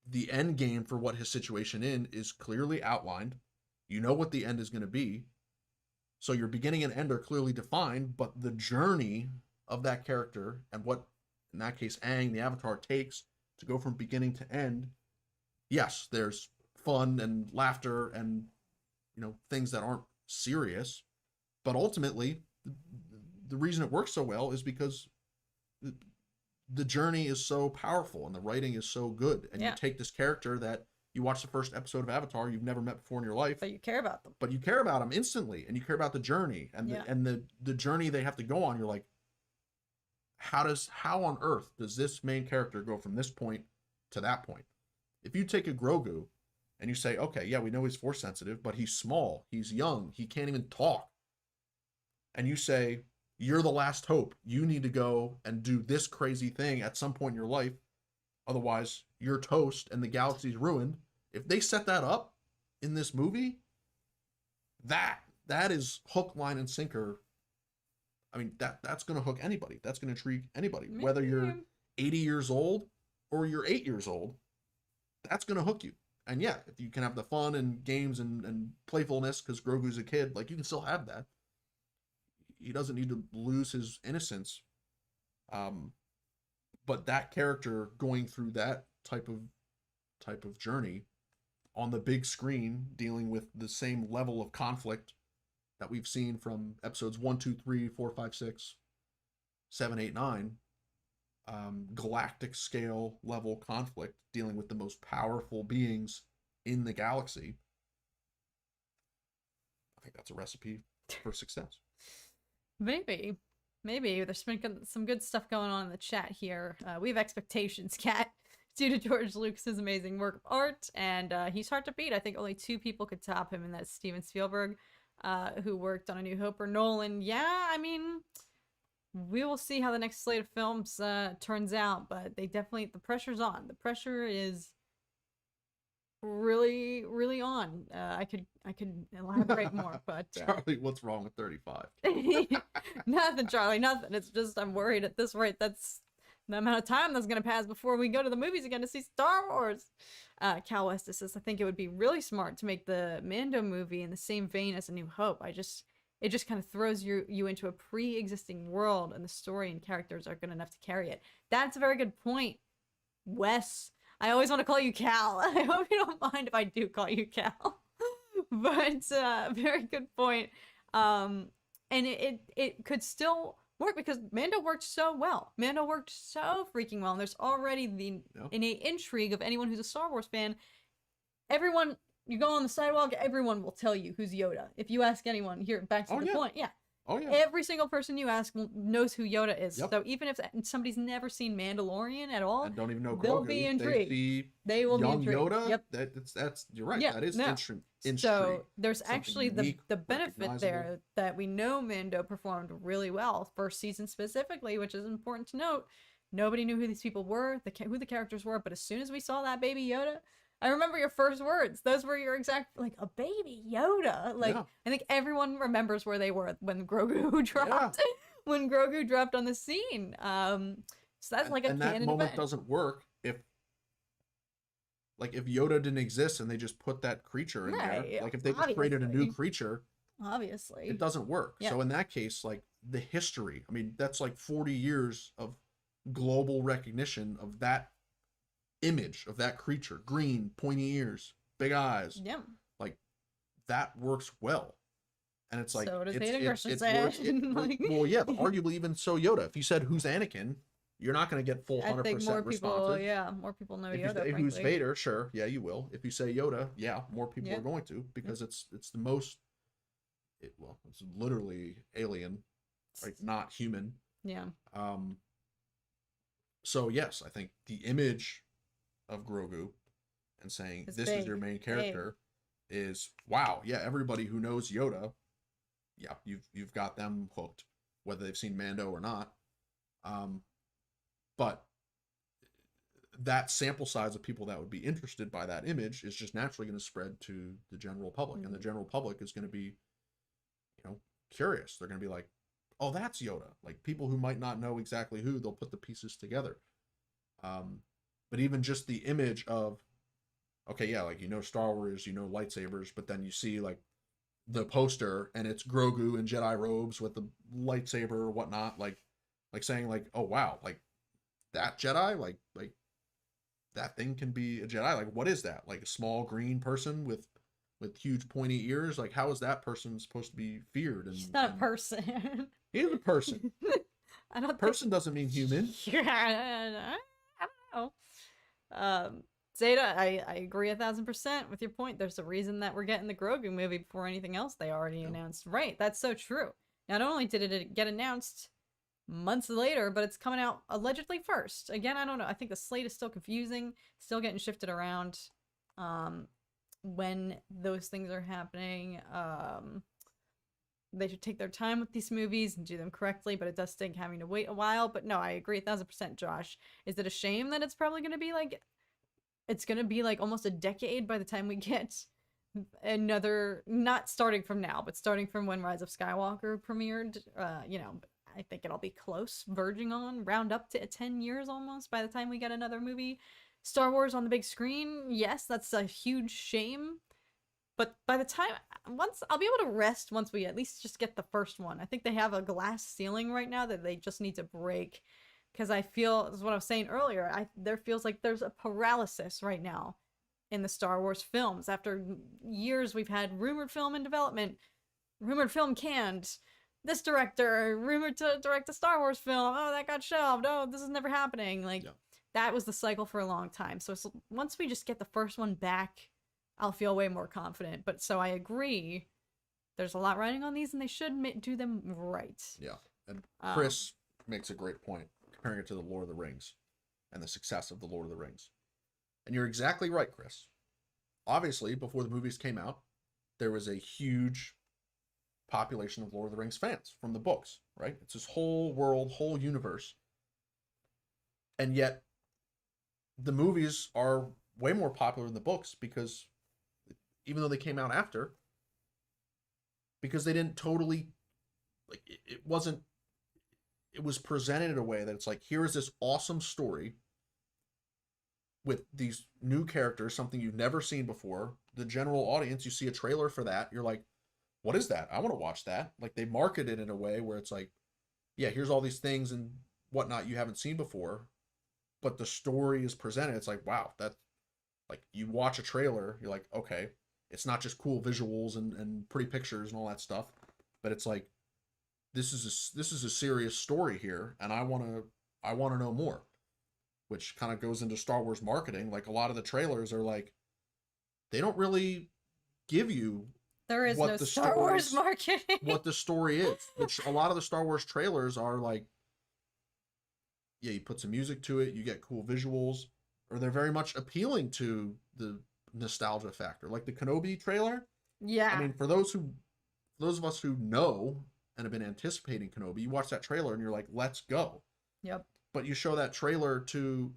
The end game for what his situation is clearly outlined. You know what the end is going to be. So your beginning and end are clearly defined, but the journey of that character and what in that case Aang, the Avatar, takes to go from beginning to end, yes, there's fun and laughter and, you know, things that aren't serious, but ultimately the reason it works so well is because the journey is so powerful and the writing is so good, and you take this character that you watch the first episode of Avatar you've never met before in your life, but you care about them. But you care about them instantly, and you care about the journey and the journey they have to go on. You're like, how on earth does this main character go from this point to that point? If you take a Grogu and you say, okay, yeah, we know he's force sensitive, but he's small, he's young, he can't even talk. And you say, you're the last hope. You need to go and do this crazy thing at some point in your life. Otherwise, you're toast and the galaxy's ruined. If they set that up in this movie, that is hook, line, and sinker. I mean, that's going to hook anybody. That's going to intrigue anybody. Whether you're 80 years old or you're 8 years old, that's going to hook you. And yeah, if you can have the fun and games and playfulness, because Grogu's a kid, like, you can still have that. He doesn't need to lose his innocence. But that character going through that type of journey on the big screen, dealing with the same level of conflict that we've seen from episodes 1, 2, 3, 4, 5, 6, 7, 8, 9, galactic scale level conflict, dealing with the most powerful beings in the galaxy. I think that's a recipe for success. Maybe there's been some good stuff going on in the chat here. We have expectations, Kat, due to George Lucas's amazing work of art, and he's hard to beat. I think only 2 people could top him, and that's Steven Spielberg, who worked on A New Hope, or Nolan. Yeah, I mean, we will see how the next slate of films turns out, but the pressure's on. The pressure is really, really on. I could elaborate more, but Charlie, what's wrong with 35? Nothing, Charlie, nothing. It's just I'm worried at this rate that's the amount of time that's gonna pass before we go to the movies again to see Star Wars. Cal Westis says, I think it would be really smart to make the Mando movie in the same vein as A New Hope. It just kind of throws you into a pre-existing world, and the story and characters are good enough to carry it. That's a very good point, Wes. I always want to call you Cal. I hope you don't mind if I do call you Cal. But very good point. And it could still work because Mando worked so well. Mando worked so freaking well. And there's already the innate intrigue of anyone who's a Star Wars fan. Everyone, you go on the sidewalk, everyone will tell you who's Yoda. If you ask anyone, here, back to the point. Yeah. Oh, yeah. Every single person you ask knows who Yoda is. Yep. So even if somebody's never seen Mandalorian at all, and don't even know Grogu, they'll be intrigued. They will be intrigued. Yoda. Yep. That's you're right. Yeah, that is intrigue. So there's actually the benefit there that we know Mando performed really well first season specifically, which is important to note. Nobody knew who these people were, who the characters were, but as soon as we saw that baby Yoda, I remember your first words. Those were your exact, like, a baby Yoda. Like, yeah. I think everyone remembers where they were when Grogu dropped. Yeah. When Grogu dropped on the scene. So that's like a canon event. And that moment doesn't work if Yoda didn't exist and they just put that creature in there. Like, if they just created a new creature. Obviously. It doesn't work. Yeah. So in that case, like, the history. I mean, that's like 40 years of global recognition of that image of that creature, green, pointy ears, big eyes. Yeah. Like, that works well. And it's like, so does Hayden Christensen. Well, yeah, but arguably even so Yoda. If you said who's Anakin, you're not going to get full 100% I think more people, responses. Yeah, more people know if Yoda. You say, who's Vader? Sure, yeah, you will. If you say Yoda, yeah, more people are going to, because it's the most. It's literally alien, right? Not human. Yeah. So yes, I think the image of Grogu and saying this is your main character is wow. Yeah, everybody who knows Yoda, yeah, you've got them hooked, whether they've seen Mando or not. But that sample size of people that would be interested by that image is just naturally going to spread to the general public, and the general public is going to be, curious. They're going to be like, oh, that's Yoda. Like, people who might not know exactly who, they'll put the pieces together. But even just the image of, okay, yeah, like, Star Wars, lightsabers, but then you see, like, the poster, and it's Grogu in Jedi robes with the lightsaber or whatnot, like saying, like, oh, wow, like, that Jedi, like that thing can be a Jedi. Like, what is that? Like a small green person with huge pointy ears? Like, how is that person supposed to be feared? And She's not a person. he is a person. I don't Person doesn't mean human. Yeah, I don't know. Zeta, I agree 1,000% with your point. There's a reason that we're getting the Grogu movie before anything else they already announced. Right, that's so true. Not only did it get announced months later, but it's coming out allegedly first. Again, I don't know. I think the slate is still confusing, still getting shifted around when those things are happening. They should take their time with these movies and do them correctly, but it does stink having to wait a while. But no, I agree 1,000%, Josh. Is it a shame that it's probably going to be like, it's going to be like almost a decade by the time we get another, not starting from now, but starting from when Rise of Skywalker premiered, you know, I think it'll be close, verging on, round up to 10 years almost by the time we get another movie. Star Wars on the big screen, yes, that's a huge shame. But by the time, once, I'll be able to rest once we at least just get the first one. I think they have a glass ceiling right now that they just need to break. Because I feel, this is what I was saying earlier, there feels like there's a paralysis right now in the Star Wars films. After years we've had rumored film in development, rumored film canned, this director rumored to direct a Star Wars film, oh, that got shelved, oh, this is never happening. Like, that was the cycle for a long time. So once we just get the first one back, I'll feel way more confident. But so I agree, there's a lot riding on these and they should do them right. Yeah, and Chris makes a great point, comparing it to the Lord of the Rings and the success of the Lord of the Rings. And you're exactly right, Chris. Obviously, before the movies came out, there was a huge population of Lord of the Rings fans from the books, right? It's this whole world, whole universe. And yet, the movies are way more popular than the books because, even though they came out after, because they didn't totally, like, it wasn't, it was presented in a way that it's like, here is this awesome story with these new characters, something you've never seen before. The general audience, you see a trailer for that, you're like, what is that? I want to watch that. Like, they market it in a way where it's like, yeah, here's all these things and whatnot you haven't seen before, but the story is presented. It's like, wow, that, like, you watch a trailer, you're like, okay, it's not just cool visuals and pretty pictures and all that stuff, but it's like, this is a serious story here, and I want to know more, which kind of goes into Star Wars marketing. Like, a lot of the trailers are like, they don't really give you there is no Star Wars marketing, what the story is, which a lot of the Star Wars trailers are like, yeah, you put some music to it, you get cool visuals, or they're very much appealing to the nostalgia factor. Like the Kenobi trailer. Yeah. I mean, for those of us who know and have been anticipating Kenobi, you watch that trailer and you're like, let's go. Yep. But you show that trailer to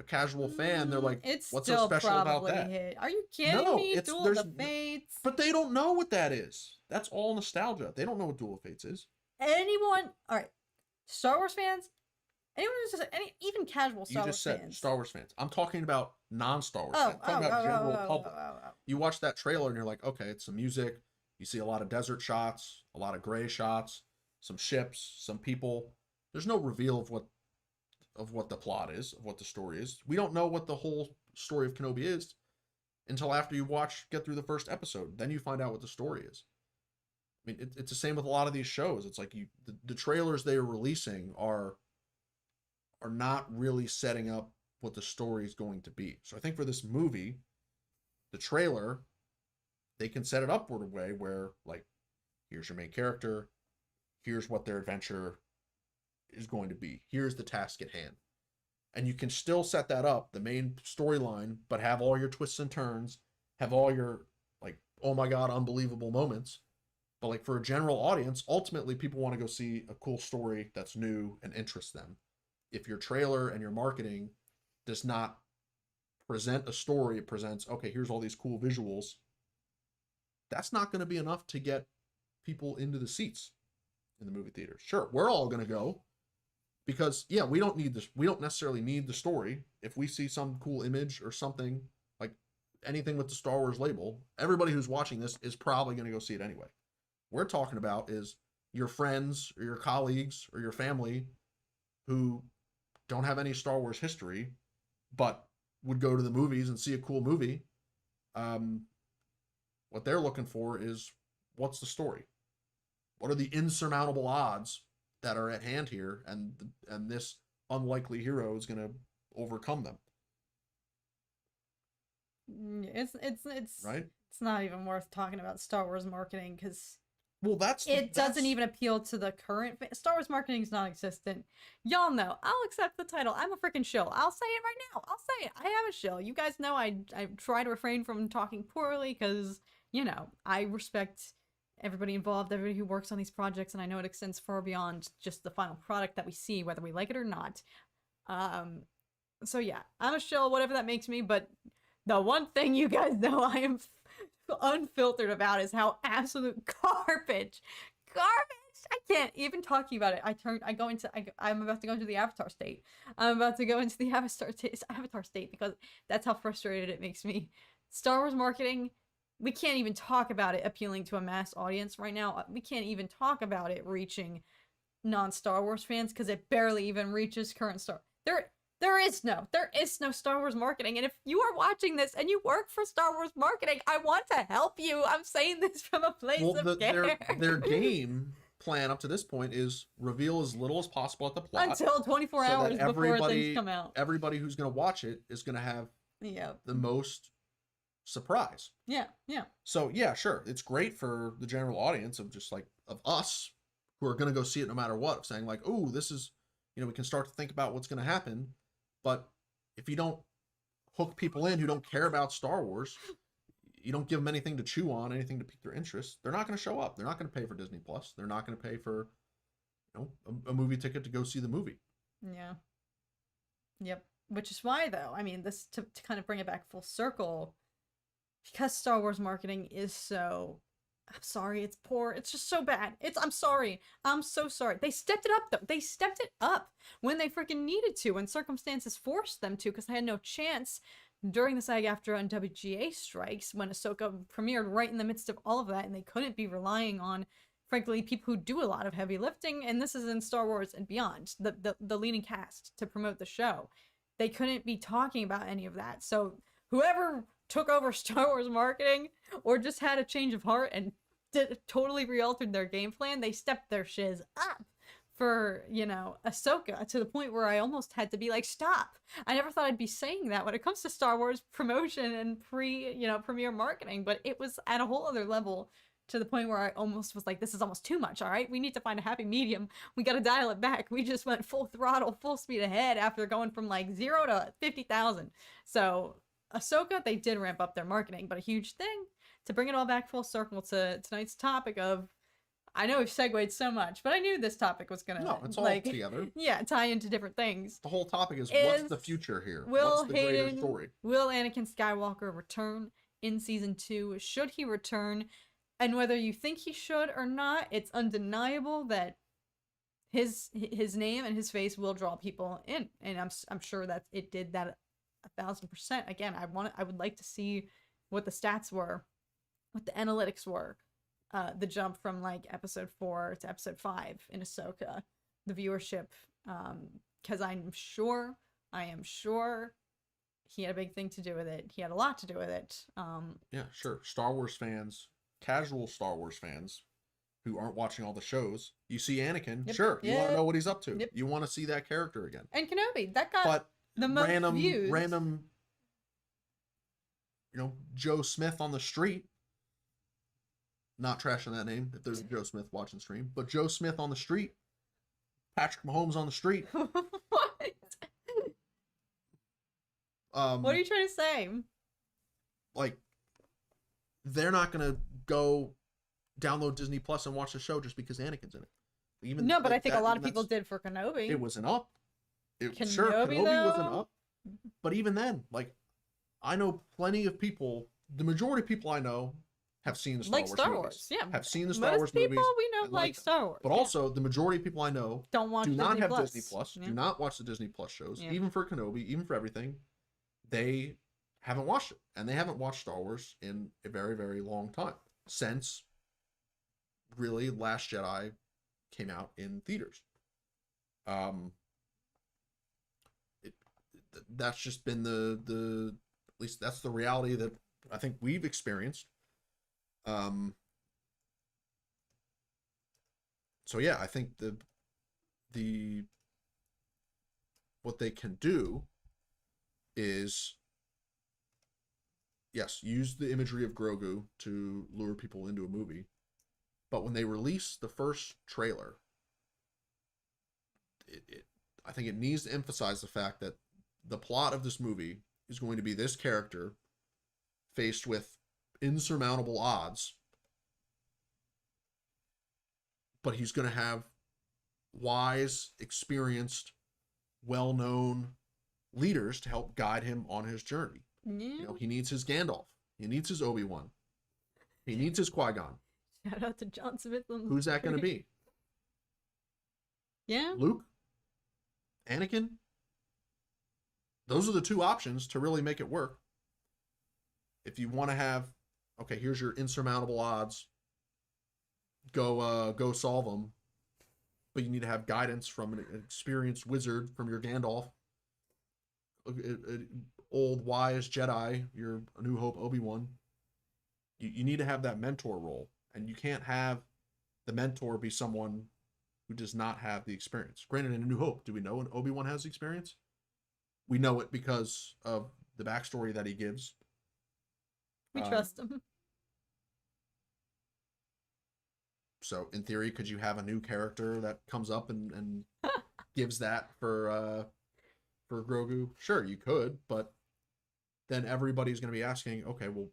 a casual fan, they're like, it's what's so special about that? Hit. Are you kidding me? Duel of the Fates. But they don't know what that is. That's all nostalgia. They don't know what Duel of Fates is. Anyone, all right, Star Wars fans, anyone who's just even casual Star Wars fans. You just said Star Wars fans. I'm talking about non-Star Wars fans. I'm talking about general public. You watch that trailer and you're like, okay, it's some music. You see a lot of desert shots, a lot of gray shots, some ships, some people. There's no reveal of what the plot is, of what the story is. We don't know what the whole story of Kenobi is until after you get through the first episode. Then you find out what the story is. I mean, it's the same with a lot of these shows. It's like the trailers they are releasing are not really setting up what the story is going to be. So I think for this movie, the trailer, they can set it up in a way where, like, here's your main character, here's what their adventure is going to be, here's the task at hand. And you can still set that up, the main storyline, but have all your twists and turns, have all your, like, oh my god, unbelievable moments. But, like, for a general audience, ultimately people want to go see a cool story that's new and interests them. If your trailer and your marketing does not present a story, it presents, okay, here's all these cool visuals, that's not going to be enough to get people into the seats in the movie theater. Sure, we're all going to go because, yeah, we don't need this. We don't necessarily need the story. If we see some cool image or something, like anything with the Star Wars label, everybody who's watching this is probably going to go see it anyway. We're talking about is your friends or your colleagues or your family who don't have any Star Wars history, but would go to the movies and see a cool movie, what they're looking for is, what's the story? What are the insurmountable odds that are at hand here, and this unlikely hero is going to overcome them? It's right. It's not even worth talking about Star Wars marketing because it doesn't even appeal to the current Star Wars marketing is non-existent. Y'all know I'll accept the title. I'm a freaking shill. I'll say it right now. I'll say it. I am a shill. You guys know I try to refrain from talking poorly because, you know, I respect everybody involved, everybody who works on these projects, and I know it extends far beyond just the final product that we see, whether we like it or not. So yeah, I'm a shill, whatever that makes me, but the one thing you guys know I am unfiltered about is how absolute garbage. I can't even talking about it. I'm about to go into the Avatar state. I'm about to go into the Avatar state because that's how frustrated it makes me. Star Wars marketing, we can't even talk about it appealing to a mass audience right now. We can't even talk about it reaching non-Star Wars fans because it barely even reaches current There is no Star Wars marketing. And if you are watching this and you work for Star Wars marketing, I want to help you. I'm saying this from a place of care. Their game plan up to this point is reveal as little as possible at the plot until 24 hours before things come out. Everybody who's going to watch it is going to have the most surprise. Yeah. So yeah, sure, it's great for the general audience of just like of us who are going to go see it no matter what, of saying like, oh, this is, we can start to think about what's going to happen. But if you don't hook people in who don't care about Star Wars, you don't give them anything to chew on, anything to pique their interest, they're not going to show up. They're not going to pay for Disney Plus. They're not going to pay for, a movie ticket to go see the movie. Yeah. Yep. Which is why, though, I mean, this to kind of bring it back full circle, because Star Wars marketing is so, I'm sorry, it's poor. It's just so bad. I'm sorry. I'm so sorry. They stepped it up, though. They stepped it up when they freaking needed to, when circumstances forced them to, because they had no chance during the SAG-AFTRA and WGA strikes, when Ahsoka premiered right in the midst of all of that, and they couldn't be relying on, frankly, people who do a lot of heavy lifting, and this is in Star Wars and beyond, the leading cast to promote the show. They couldn't be talking about any of that. So whoever took over Star Wars marketing or just had a change of heart and totally re-altered their game plan, they stepped their shiz up for, Ahsoka, to the point where I almost had to be like, stop. I never thought I'd be saying that when it comes to Star Wars promotion and premiere marketing, but it was at a whole other level, to the point where I almost was like, this is almost too much, all right? We need to find a happy medium. We got to dial it back. We just went full throttle, full speed ahead after going from like 0 to 50,000. So Ahsoka, they did ramp up their marketing, but a huge thing to bring it all back full circle to tonight's topic of, I know we've segued so much, but I knew this topic was gonna it's all together. Yeah, tie into different things. The whole topic is what's the future here? What's the greater story? Will Anakin Skywalker return in season 2? Should he return? And whether you think he should or not, it's undeniable that his name and his face will draw people in, and I'm sure that it did that 1,000%. Again, I would like to see what the stats were, what the analytics were, the jump from like episode 4 to episode 5 in Ahsoka, the viewership, because I am sure he had a big thing to do with it. He had a lot to do with it. Yeah, sure. Star Wars fans, casual Star Wars fans who aren't watching all the shows, you see Anakin, sure, you want to know what he's up to. Yep. You want to see that character again. And Kenobi, that got the most views. Random, Joe Smith on the street. Not trashing that name if there's a Joe Smith watching the stream, but Joe Smith on the street, Patrick Mahomes on the street. What? What are you trying to say? Like, they're not gonna go download Disney Plus and watch the show just because Anakin's in it. No, but I think a lot of people did for Kenobi. It was an up. Kenobi was an up. But even then, like, I know plenty of people. The majority of people I know have seen the Star Wars movies. Yeah, have seen the Star Wars movies. Most people we know like Star Wars. But also, the majority of people I know do not have Disney Plus. Do not watch the Disney Plus shows. Yeah. Even for Kenobi, even for everything, they haven't watched it, and they haven't watched Star Wars in a very, very long time, since really Last Jedi came out in theaters. that's just been the at least that's the reality that I think we've experienced. So yeah, I think the what they can do is, yes, use the imagery of Grogu to lure people into a movie. But when they release the first trailer, I think it needs to emphasize the fact that the plot of this movie is going to be this character faced with insurmountable odds, but he's going to have wise, experienced, well-known leaders to help guide him on his journey. Yeah. You know, he needs his Gandalf. He needs his Obi-Wan. He needs his Qui-Gon. Shout out to John Smith. Who's that going to be? Yeah. Luke? Anakin? Those are the two options to really make it work. If you want to have, okay, here's your insurmountable odds. Go solve them. But you need to have guidance from an experienced wizard, from your Gandalf, old wise Jedi, your A New Hope Obi-Wan. You need to have that mentor role, and you can't have the mentor be someone who does not have the experience. Granted, in A New Hope, do we know when Obi-Wan has experience? We know it because of the backstory that he gives. We trust him. So, in theory, could you have a new character that comes up and gives that for Grogu? Sure, you could, but then everybody's going to be asking, okay, well,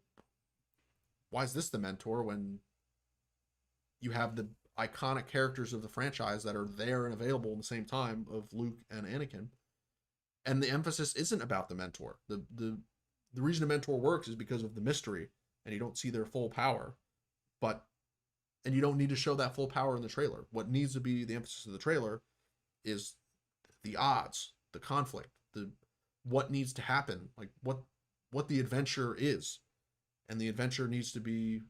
why is this the mentor when you have the iconic characters of the franchise that are there and available in the same time of Luke and Anakin? And the emphasis isn't about the mentor. The reason a mentor works is because of the mystery, and you don't see their full power. And you don't need to show that full power in the trailer. What needs to be the emphasis of the trailer is the odds, the conflict, what needs to happen, like what the adventure is. And the adventure needs to be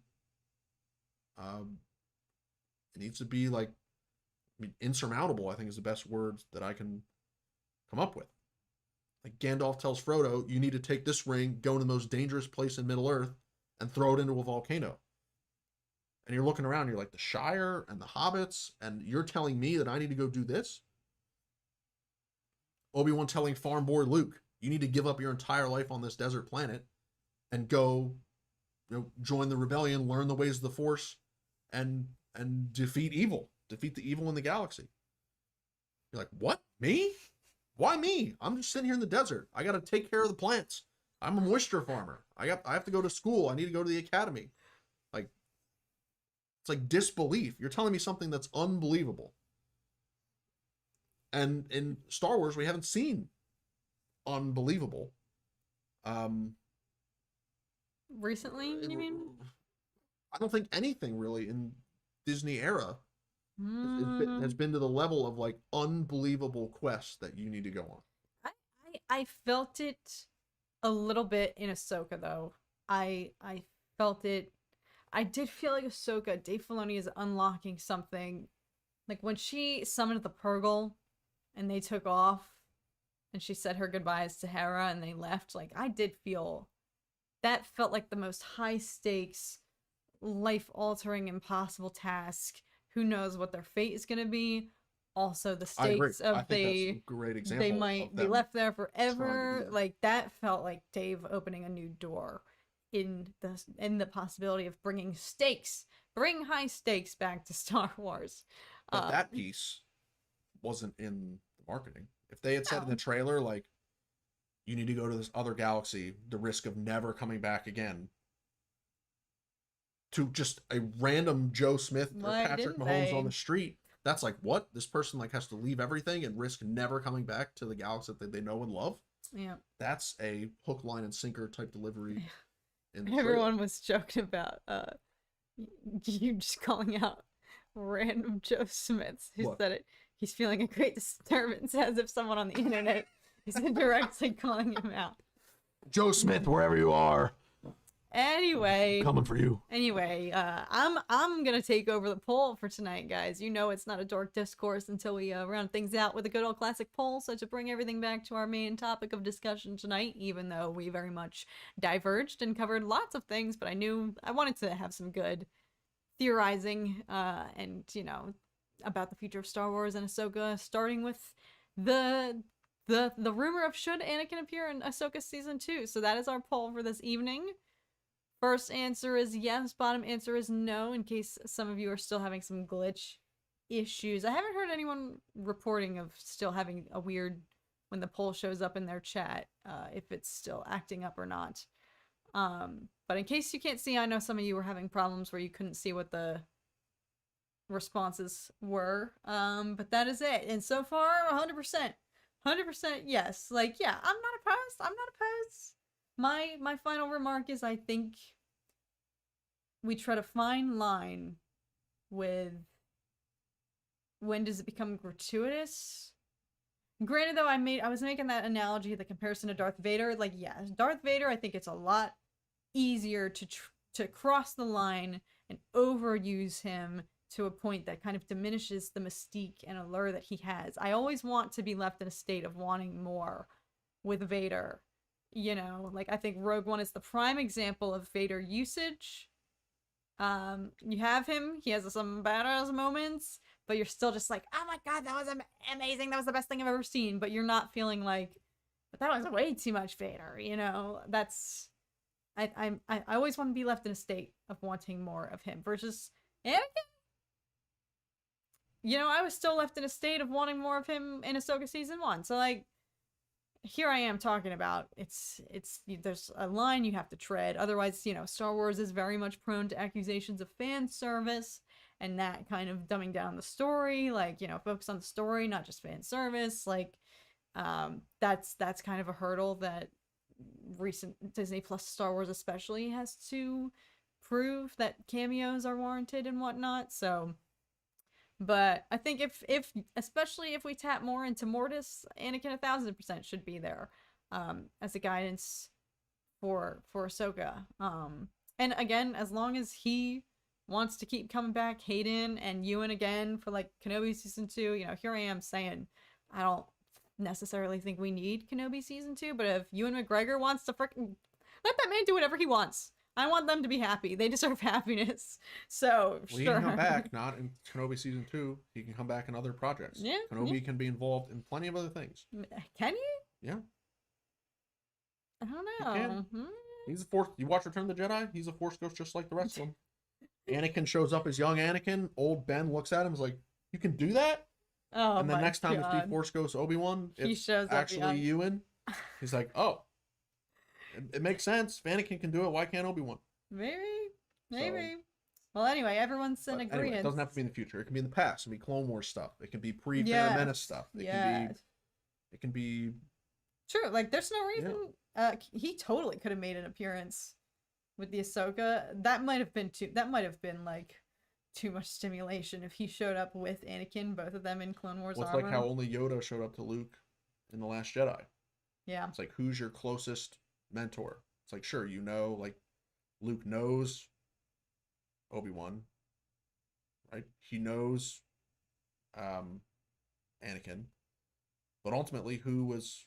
like, I mean, insurmountable, I think, is the best word that I can come up with. Like Gandalf tells Frodo, you need to take this ring, go to the most dangerous place in Middle-earth, and throw it into a volcano. And you're looking around, you're like, the Shire and the Hobbits, and you're telling me that I need to go do this? Obi-Wan telling farm boy Luke, you need to give up your entire life on this desert planet and go, join the rebellion, learn the ways of the Force, and defeat evil. Defeat the evil in the galaxy. You're like, what? Me? Why me? I'm just sitting here in the desert. I got to take care of the plants. I'm a moisture farmer. I have to go to school. I need to go to the academy. Like, it's like disbelief. You're telling me something that's unbelievable. And in Star Wars, we haven't seen unbelievable. Recently, you mean? I don't think anything really in Disney era has been to the level of like unbelievable quests that you need to go on. I felt it a little bit in Ahsoka, though. I felt it. I did feel like Ahsoka, Dave Filoni is unlocking something. Like when she summoned the Purgle and they took off and she said her goodbyes to Hera and they left, like I did feel that felt like the most high stakes, life altering, impossible task. Who knows what their fate is going to be? Also, the stakes of that's a great example. They might be left there forever. Like that felt like Dave opening a new door in the possibility of bring high stakes back to Star Wars. But that piece wasn't in the marketing. If they had said in the trailer, like, you need to go to this other galaxy, the risk of never coming back again, to just a random Joe Smith or Patrick Mahomes on the street, that's like, what? This person like has to leave everything and risk never coming back to the galaxy that they know and love? Yeah. That's a hook, line, and sinker type delivery. Everyone was joking about you just calling out random Joe Smiths who said it. He's feeling a great disturbance, as if someone on the internet is indirectly calling him out. Joe Smith, wherever you are. Anyway, Coming for you. I'm gonna take over the poll for tonight, guys. You know it's not a dork discourse until we round things out with a good old classic poll. So to bring everything back to our main topic of discussion tonight, even though we very much diverged and covered lots of things, but I wanted to have some good theorizing and about the future of Star Wars and Ahsoka, starting with the rumor of should Anakin appear in Ahsoka season 2. So that is our poll for this evening. First answer is yes, bottom answer is no, in case some of you are still having some glitch issues. I haven't heard anyone reporting of still having a weird, when the poll shows up in their chat, if it's still acting up or not. But in case you can't see, I know some of you were having problems where you couldn't see what the responses were. But that is it. And so far, 100%. 100% yes. Like, yeah, I'm not opposed. My final remark is I think we tread a fine line with when does it become gratuitous. Granted, though, I was making that analogy, the comparison to Darth Vader. Like, yeah, Darth Vader, I think it's a lot easier to cross the line and overuse him to a point that kind of diminishes the mystique and allure that he has. I always want to be left in a state of wanting more with Vader. Like, I think Rogue One is the prime example of Vader usage. You have him, he has some badass moments, but you're still just like, oh my god, that was amazing, that was the best thing I've ever seen, but you're not feeling like, but that was way too much Vader, that's, I always want to be left in a state of wanting more of him, versus Anakin. I was still left in a state of wanting more of him in Ahsoka season 1, so like, here I am talking about there's a line you have to tread. Otherwise, Star Wars is very much prone to accusations of fan service and that kind of dumbing down the story. Like, focus on the story, not just fan service. Like, that's kind of a hurdle that recent Disney Plus Star Wars especially has to prove that cameos are warranted and whatnot. So, but I think if especially if we tap more into Mortis, Anakin 1000% should be there as a guidance for Ahsoka. And again, as long as he wants to keep coming back, Hayden and Ewan again for like Kenobi season 2, here I am saying I don't necessarily think we need Kenobi season 2, but if Ewan McGregor wants to freaking let that man do whatever he wants. I want them to be happy. They deserve happiness. So, He can come back, not in Kenobi season 2. He can come back in other projects. Yeah. Kenobi can be involved in plenty of other things. Can he? Yeah. I don't know. He's a Force. You watch Return of the Jedi? He's a Force ghost just like the rest of them. Anakin shows up as young Anakin. Old Ben looks at him and is like, you can do that? Oh, and then next time God. it's the Force ghost Obi-Wan, He it's shows up actually Ewan. He's like, oh. It makes sense. If Anakin can do it, why can't Obi-Wan? Maybe. So, well, anyway, everyone's in agreement. Anyway, it doesn't have to be in the future. It can be in the past. It can be Clone Wars stuff. It can be pre-Phantom Menace stuff. It can be true. Like, there's no reason. Yeah. He totally could have made an appearance with the Ahsoka. That might have been like too much stimulation if he showed up with Anakin, both of them in Clone Wars armor. It's like how only Yoda showed up to Luke in The Last Jedi. Yeah. It's like, who's your closest mentor? It's like, sure, like Luke knows Obi-Wan, right? He knows Anakin, but ultimately, who was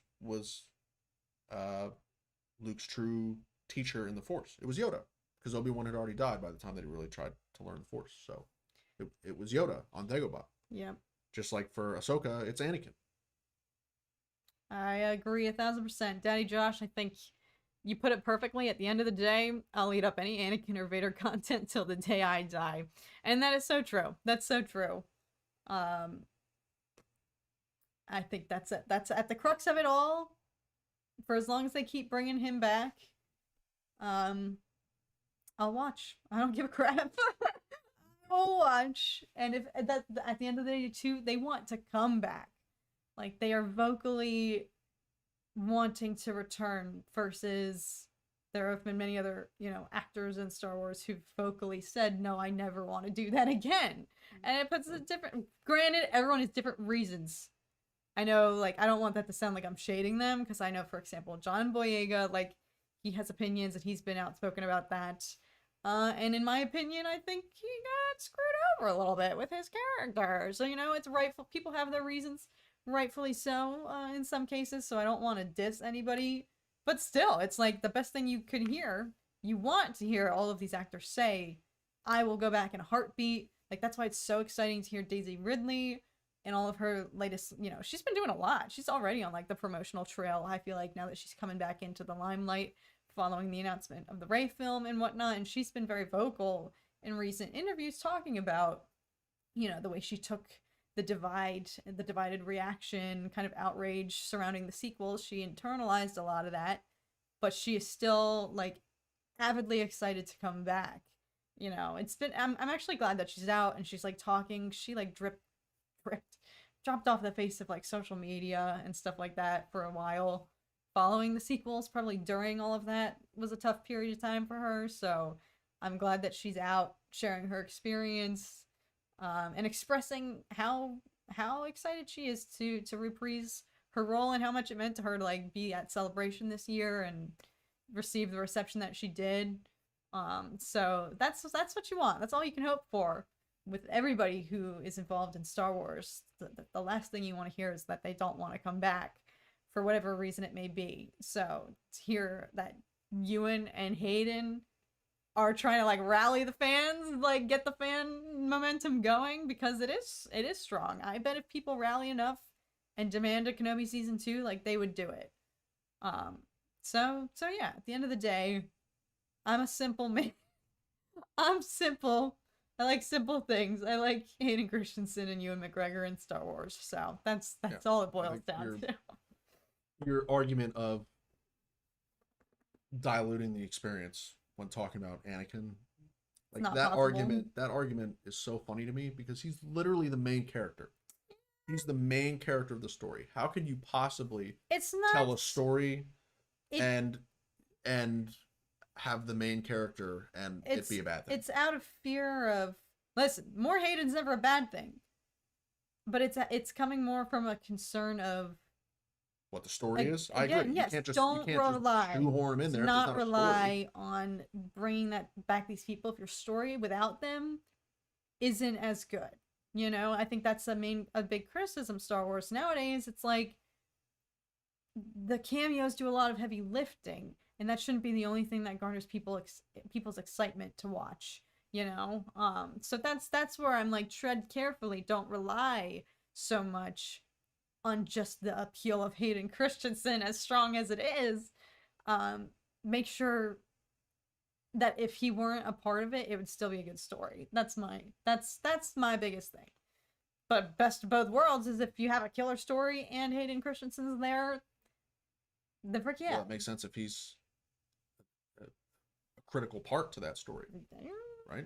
Luke's true teacher in the Force? It was Yoda, because Obi-Wan had already died by the time that he really tried to learn the Force. So it was Yoda on Dagobah. Yeah. Just like for Ahsoka, it's Anakin. I agree 1000%. Daddy Josh, I think you put it perfectly. At the end of the day, I'll eat up any Anakin or Vader content till the day I die. And that is so true. That's so true. I think that's it. That's at the crux of it all. For as long as they keep bringing him back, I'll watch. I don't give a crap. I'll watch. And if that at the end of the day too, they want to come back. Like, they are vocally wanting to return, versus there have been many other, actors in Star Wars who've vocally said, no, I never want to do that again. And it puts a different, granted, everyone has different reasons. I know, like, I don't want that to sound like I'm shading them, because I know, for example, John Boyega, like, he has opinions and he's been outspoken about that. And in my opinion, I think he got screwed over a little bit with his character. So, you know, it's rightful. People have their reasons, rightfully so, in some cases. So I don't want to diss anybody. But still, it's like the best thing you could hear. You want to hear all of these actors say, I will go back in a heartbeat. Like, that's why it's so exciting to hear Daisy Ridley and all of her latest, you know, she's been doing a lot. She's already on, like, the promotional trail, I feel like, now that she's coming back into the limelight following the announcement of the Rey film and whatnot. And she's been very vocal in recent interviews talking about, you know, the way she took the divided reaction, kind of outrage surrounding the sequels. She internalized a lot of that, but she is still, like, avidly excited to come back. You know, it's been, I'm actually glad that she's out and she's, like, talking. She, like, dropped off the face of, like, social media and stuff like that for a while following the sequels. Probably during all of that was a tough period of time for her, so I'm glad that she's out sharing her experience, and expressing how excited she is to reprise her role and how much it meant to her to, like, be at Celebration this year and receive the reception that she did. So that's what you want. That's all you can hope for with everybody who is involved in Star Wars. The last thing you want to hear is that they don't want to come back for whatever reason it may be. So to hear that Ewan and Hayden are trying to, like, rally the fans, like, get the fan momentum going, because it is strong. I bet if people rally enough and demand a Kenobi season 2, like, they would do it. So yeah, at the end of the day, I'm a simple man. I'm simple. I like simple things. I like Hayden Christensen and Ewan McGregor in Star Wars. So that's all it boils down to. Your argument of diluting the experience when talking about Anakin, like, that possible. argument is so funny to me, because he's literally the main character. He's the main character of the story. How can you possibly tell a story and have the main character and it be a bad thing? It's out of fear of, listen, more Hayden's never a bad thing, but it's coming more from a concern of what the story is. I again, agree. yes, You can't just shoehorn him in there. Do not rely on bringing back these people if your story without them isn't as good. You know, I think that's a big criticism of Star Wars nowadays. It's like the cameos do a lot of heavy lifting, and that shouldn't be the only thing that garners people's excitement to watch. You know, so that's where I'm like, tread carefully. Don't rely so much on just the appeal of Hayden Christensen, as strong as it is. Make sure that if he weren't a part of it, it would still be a good story. That's my biggest thing. But best of both worlds is if you have a killer story and Hayden Christensen's there, the frick yeah. Well, it makes sense if he's a critical part to that story, right?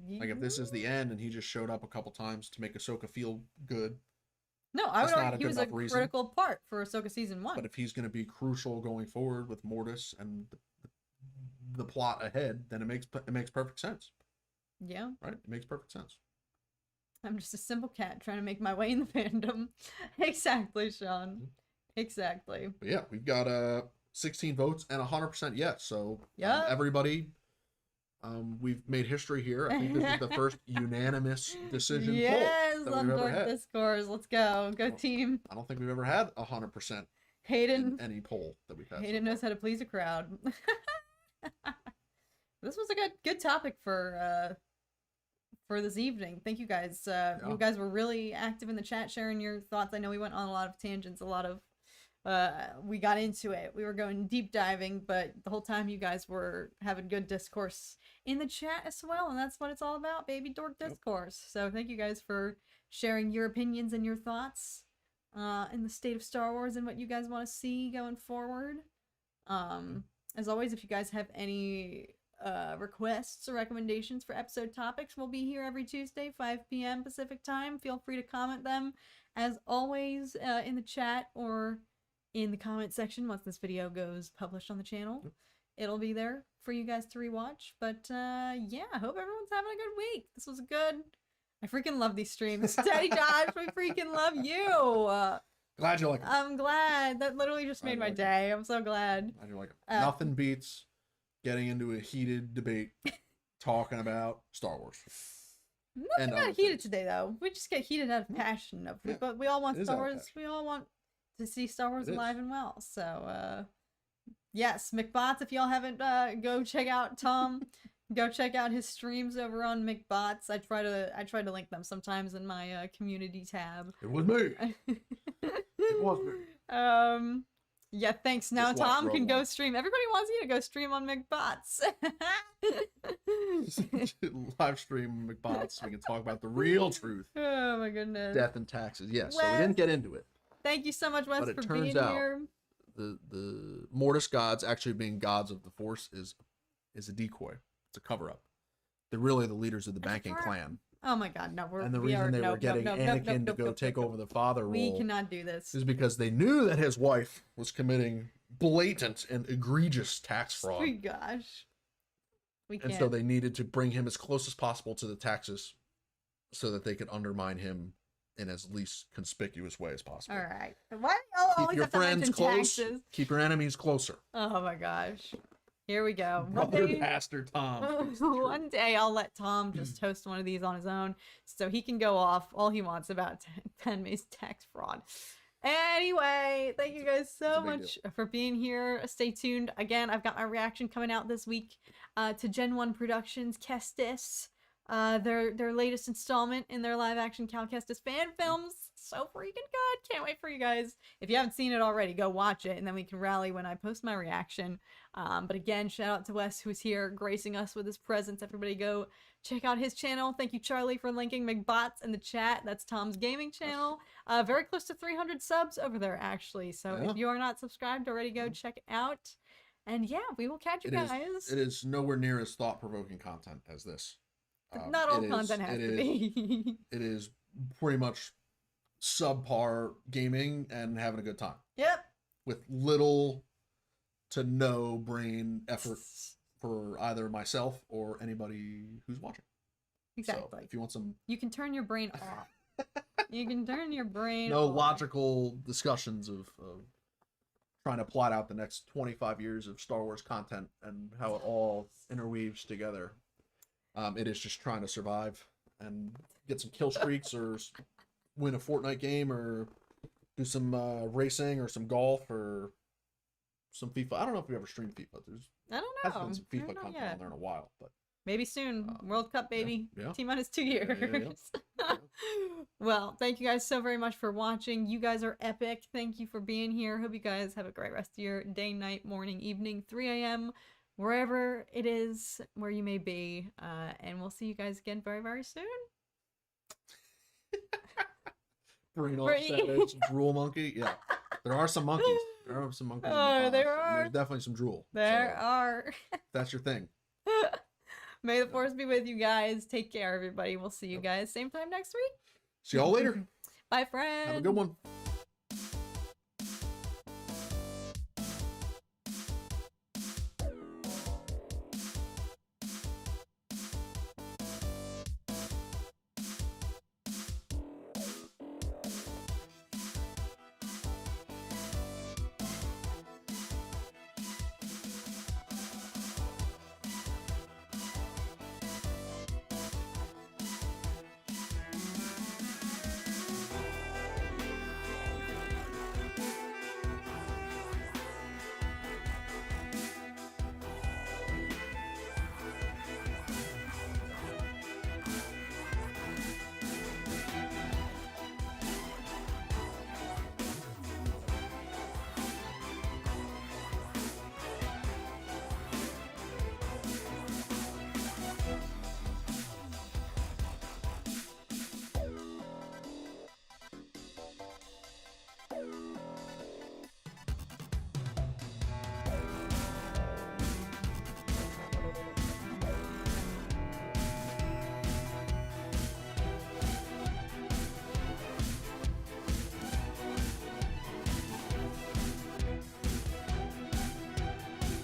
Like, if this is the end and he just showed up a couple times to make Ahsoka feel good. No, I would argue he was a critical part for Ahsoka season 1. But if he's going to be crucial going forward with Mortis and the plot ahead, then it makes perfect sense. Yeah. Right? It makes perfect sense. I'm just a simple cat trying to make my way in the fandom. Exactly, Sean. Mm-hmm. Exactly. But yeah, we've got 16 votes and 100% yes. So everybody, we've made history here. I think this is the first unanimous decision poll that we've ever had. Discourse. Let's go. Go team. I don't think we've ever had 100% Hayden in any poll that we've had. Hayden knows how to please a crowd. This was a good topic for this evening. Thank you guys. You guys were really active in the chat, sharing your thoughts. I know we went on a lot of tangents, we got into it. We were going deep diving, but the whole time you guys were having good discourse in the chat as well, and that's what it's all about, baby. Dork Discourse. So thank you guys for sharing your opinions and your thoughts in the state of Star Wars and what you guys want to see going forward. As always, if you guys have any requests or recommendations for episode topics, we'll be here every Tuesday, 5 p.m. Pacific time. Feel free to comment them, as always, in the chat or in the comment section once this video goes published on the channel. It'll be there for you guys to rewatch. But yeah, I hope everyone's having a good week. This was good. I freaking love these streams. Daddy Josh, we freaking love you. Glad you like it. I'm glad. That literally just made my day. I'm so glad. Glad you like it. Nothing beats getting into a heated debate talking about Star Wars. Nothing got heated today, though. We just get heated out of passion. But we all want Star Wars. We all want to see Star Wars alive and well. So, yes, McBots, if y'all haven't, go check out Tom. Go check out his streams over on McBots. I try to link them sometimes in my community tab. It was me. It was me. Yeah, thanks. Now Tom can go stream. Everybody wants you to go stream on McBots. Live stream McBots. We can talk about the real truth. Oh my goodness. Death and taxes. Yes. Wes, so we didn't get into it. Thank you so much, Wes, but it for turns being out here. The Mortis gods actually being gods of the Force is a decoy. It's a cover up. They're really the leaders of the banking clan. Oh my God, no! And the reason they were getting Anakin to go take over the father role. We cannot do this. Is because they knew that his wife was committing blatant and egregious tax fraud. Oh gosh. We can't. And so they needed to bring him as close as possible to the taxes so that they could undermine him in as least conspicuous way as possible. All right. Why do y'all always have to mention taxes? Keep your enemies closer. Oh my gosh. Here we go. Brother Pastor Tom. One day I'll let Tom just host one of these on his own so he can go off all he wants about Padme's tax fraud. Anyway, thank you guys so much for being here. Stay tuned. Again, I've got my reaction coming out this week to Gen 1 Productions' Kestis. Their latest installment in their live action Cal Kestis fan films. So freaking good. Can't wait for you guys. If you haven't seen it already, go watch it and then we can rally when I post my reaction. But again, shout out to Wes, who's here gracing us with his presence. Everybody go check out his channel. Thank you, Charlie, for linking McBots in the chat. That's Tom's gaming channel. Very close to 300 subs over there, actually. So if you are not subscribed already, go check it out. And yeah, we will catch you guys. It is nowhere near as thought-provoking content as this. Not all content has to be. It is pretty much subpar gaming and having a good time. Yep. With little to no brain effort for either myself or anybody who's watching. Exactly. So if you want some... You can turn your brain off. You can turn your brain off. off. Logical discussions of trying to plot out the next 25 years of Star Wars content and how it all interweaves together. It is just trying to survive and get some kill streaks or win a Fortnite game or do some racing or some golf or some FIFA. I don't know if we ever streamed FIFA. I don't know. Hasn't been some FIFA content on there in a while, but maybe soon. World Cup, baby. Yeah. T-minus 2 years. Yeah. Well, thank you guys so very much for watching. You guys are epic. Thank you for being here. Hope you guys have a great rest of your day, night, morning, evening, 3 a.m., wherever it is, where you may be. And we'll see you guys again very, very soon. Brain off savage, drool monkey. Yeah. There are some monkeys. There are some monkeys. Oh, there are. There's definitely some drool. There are. That's your thing. May the force be with you guys. Take care, everybody. We'll see you guys same time next week. See y'all later. Bye, friends. Have a good one.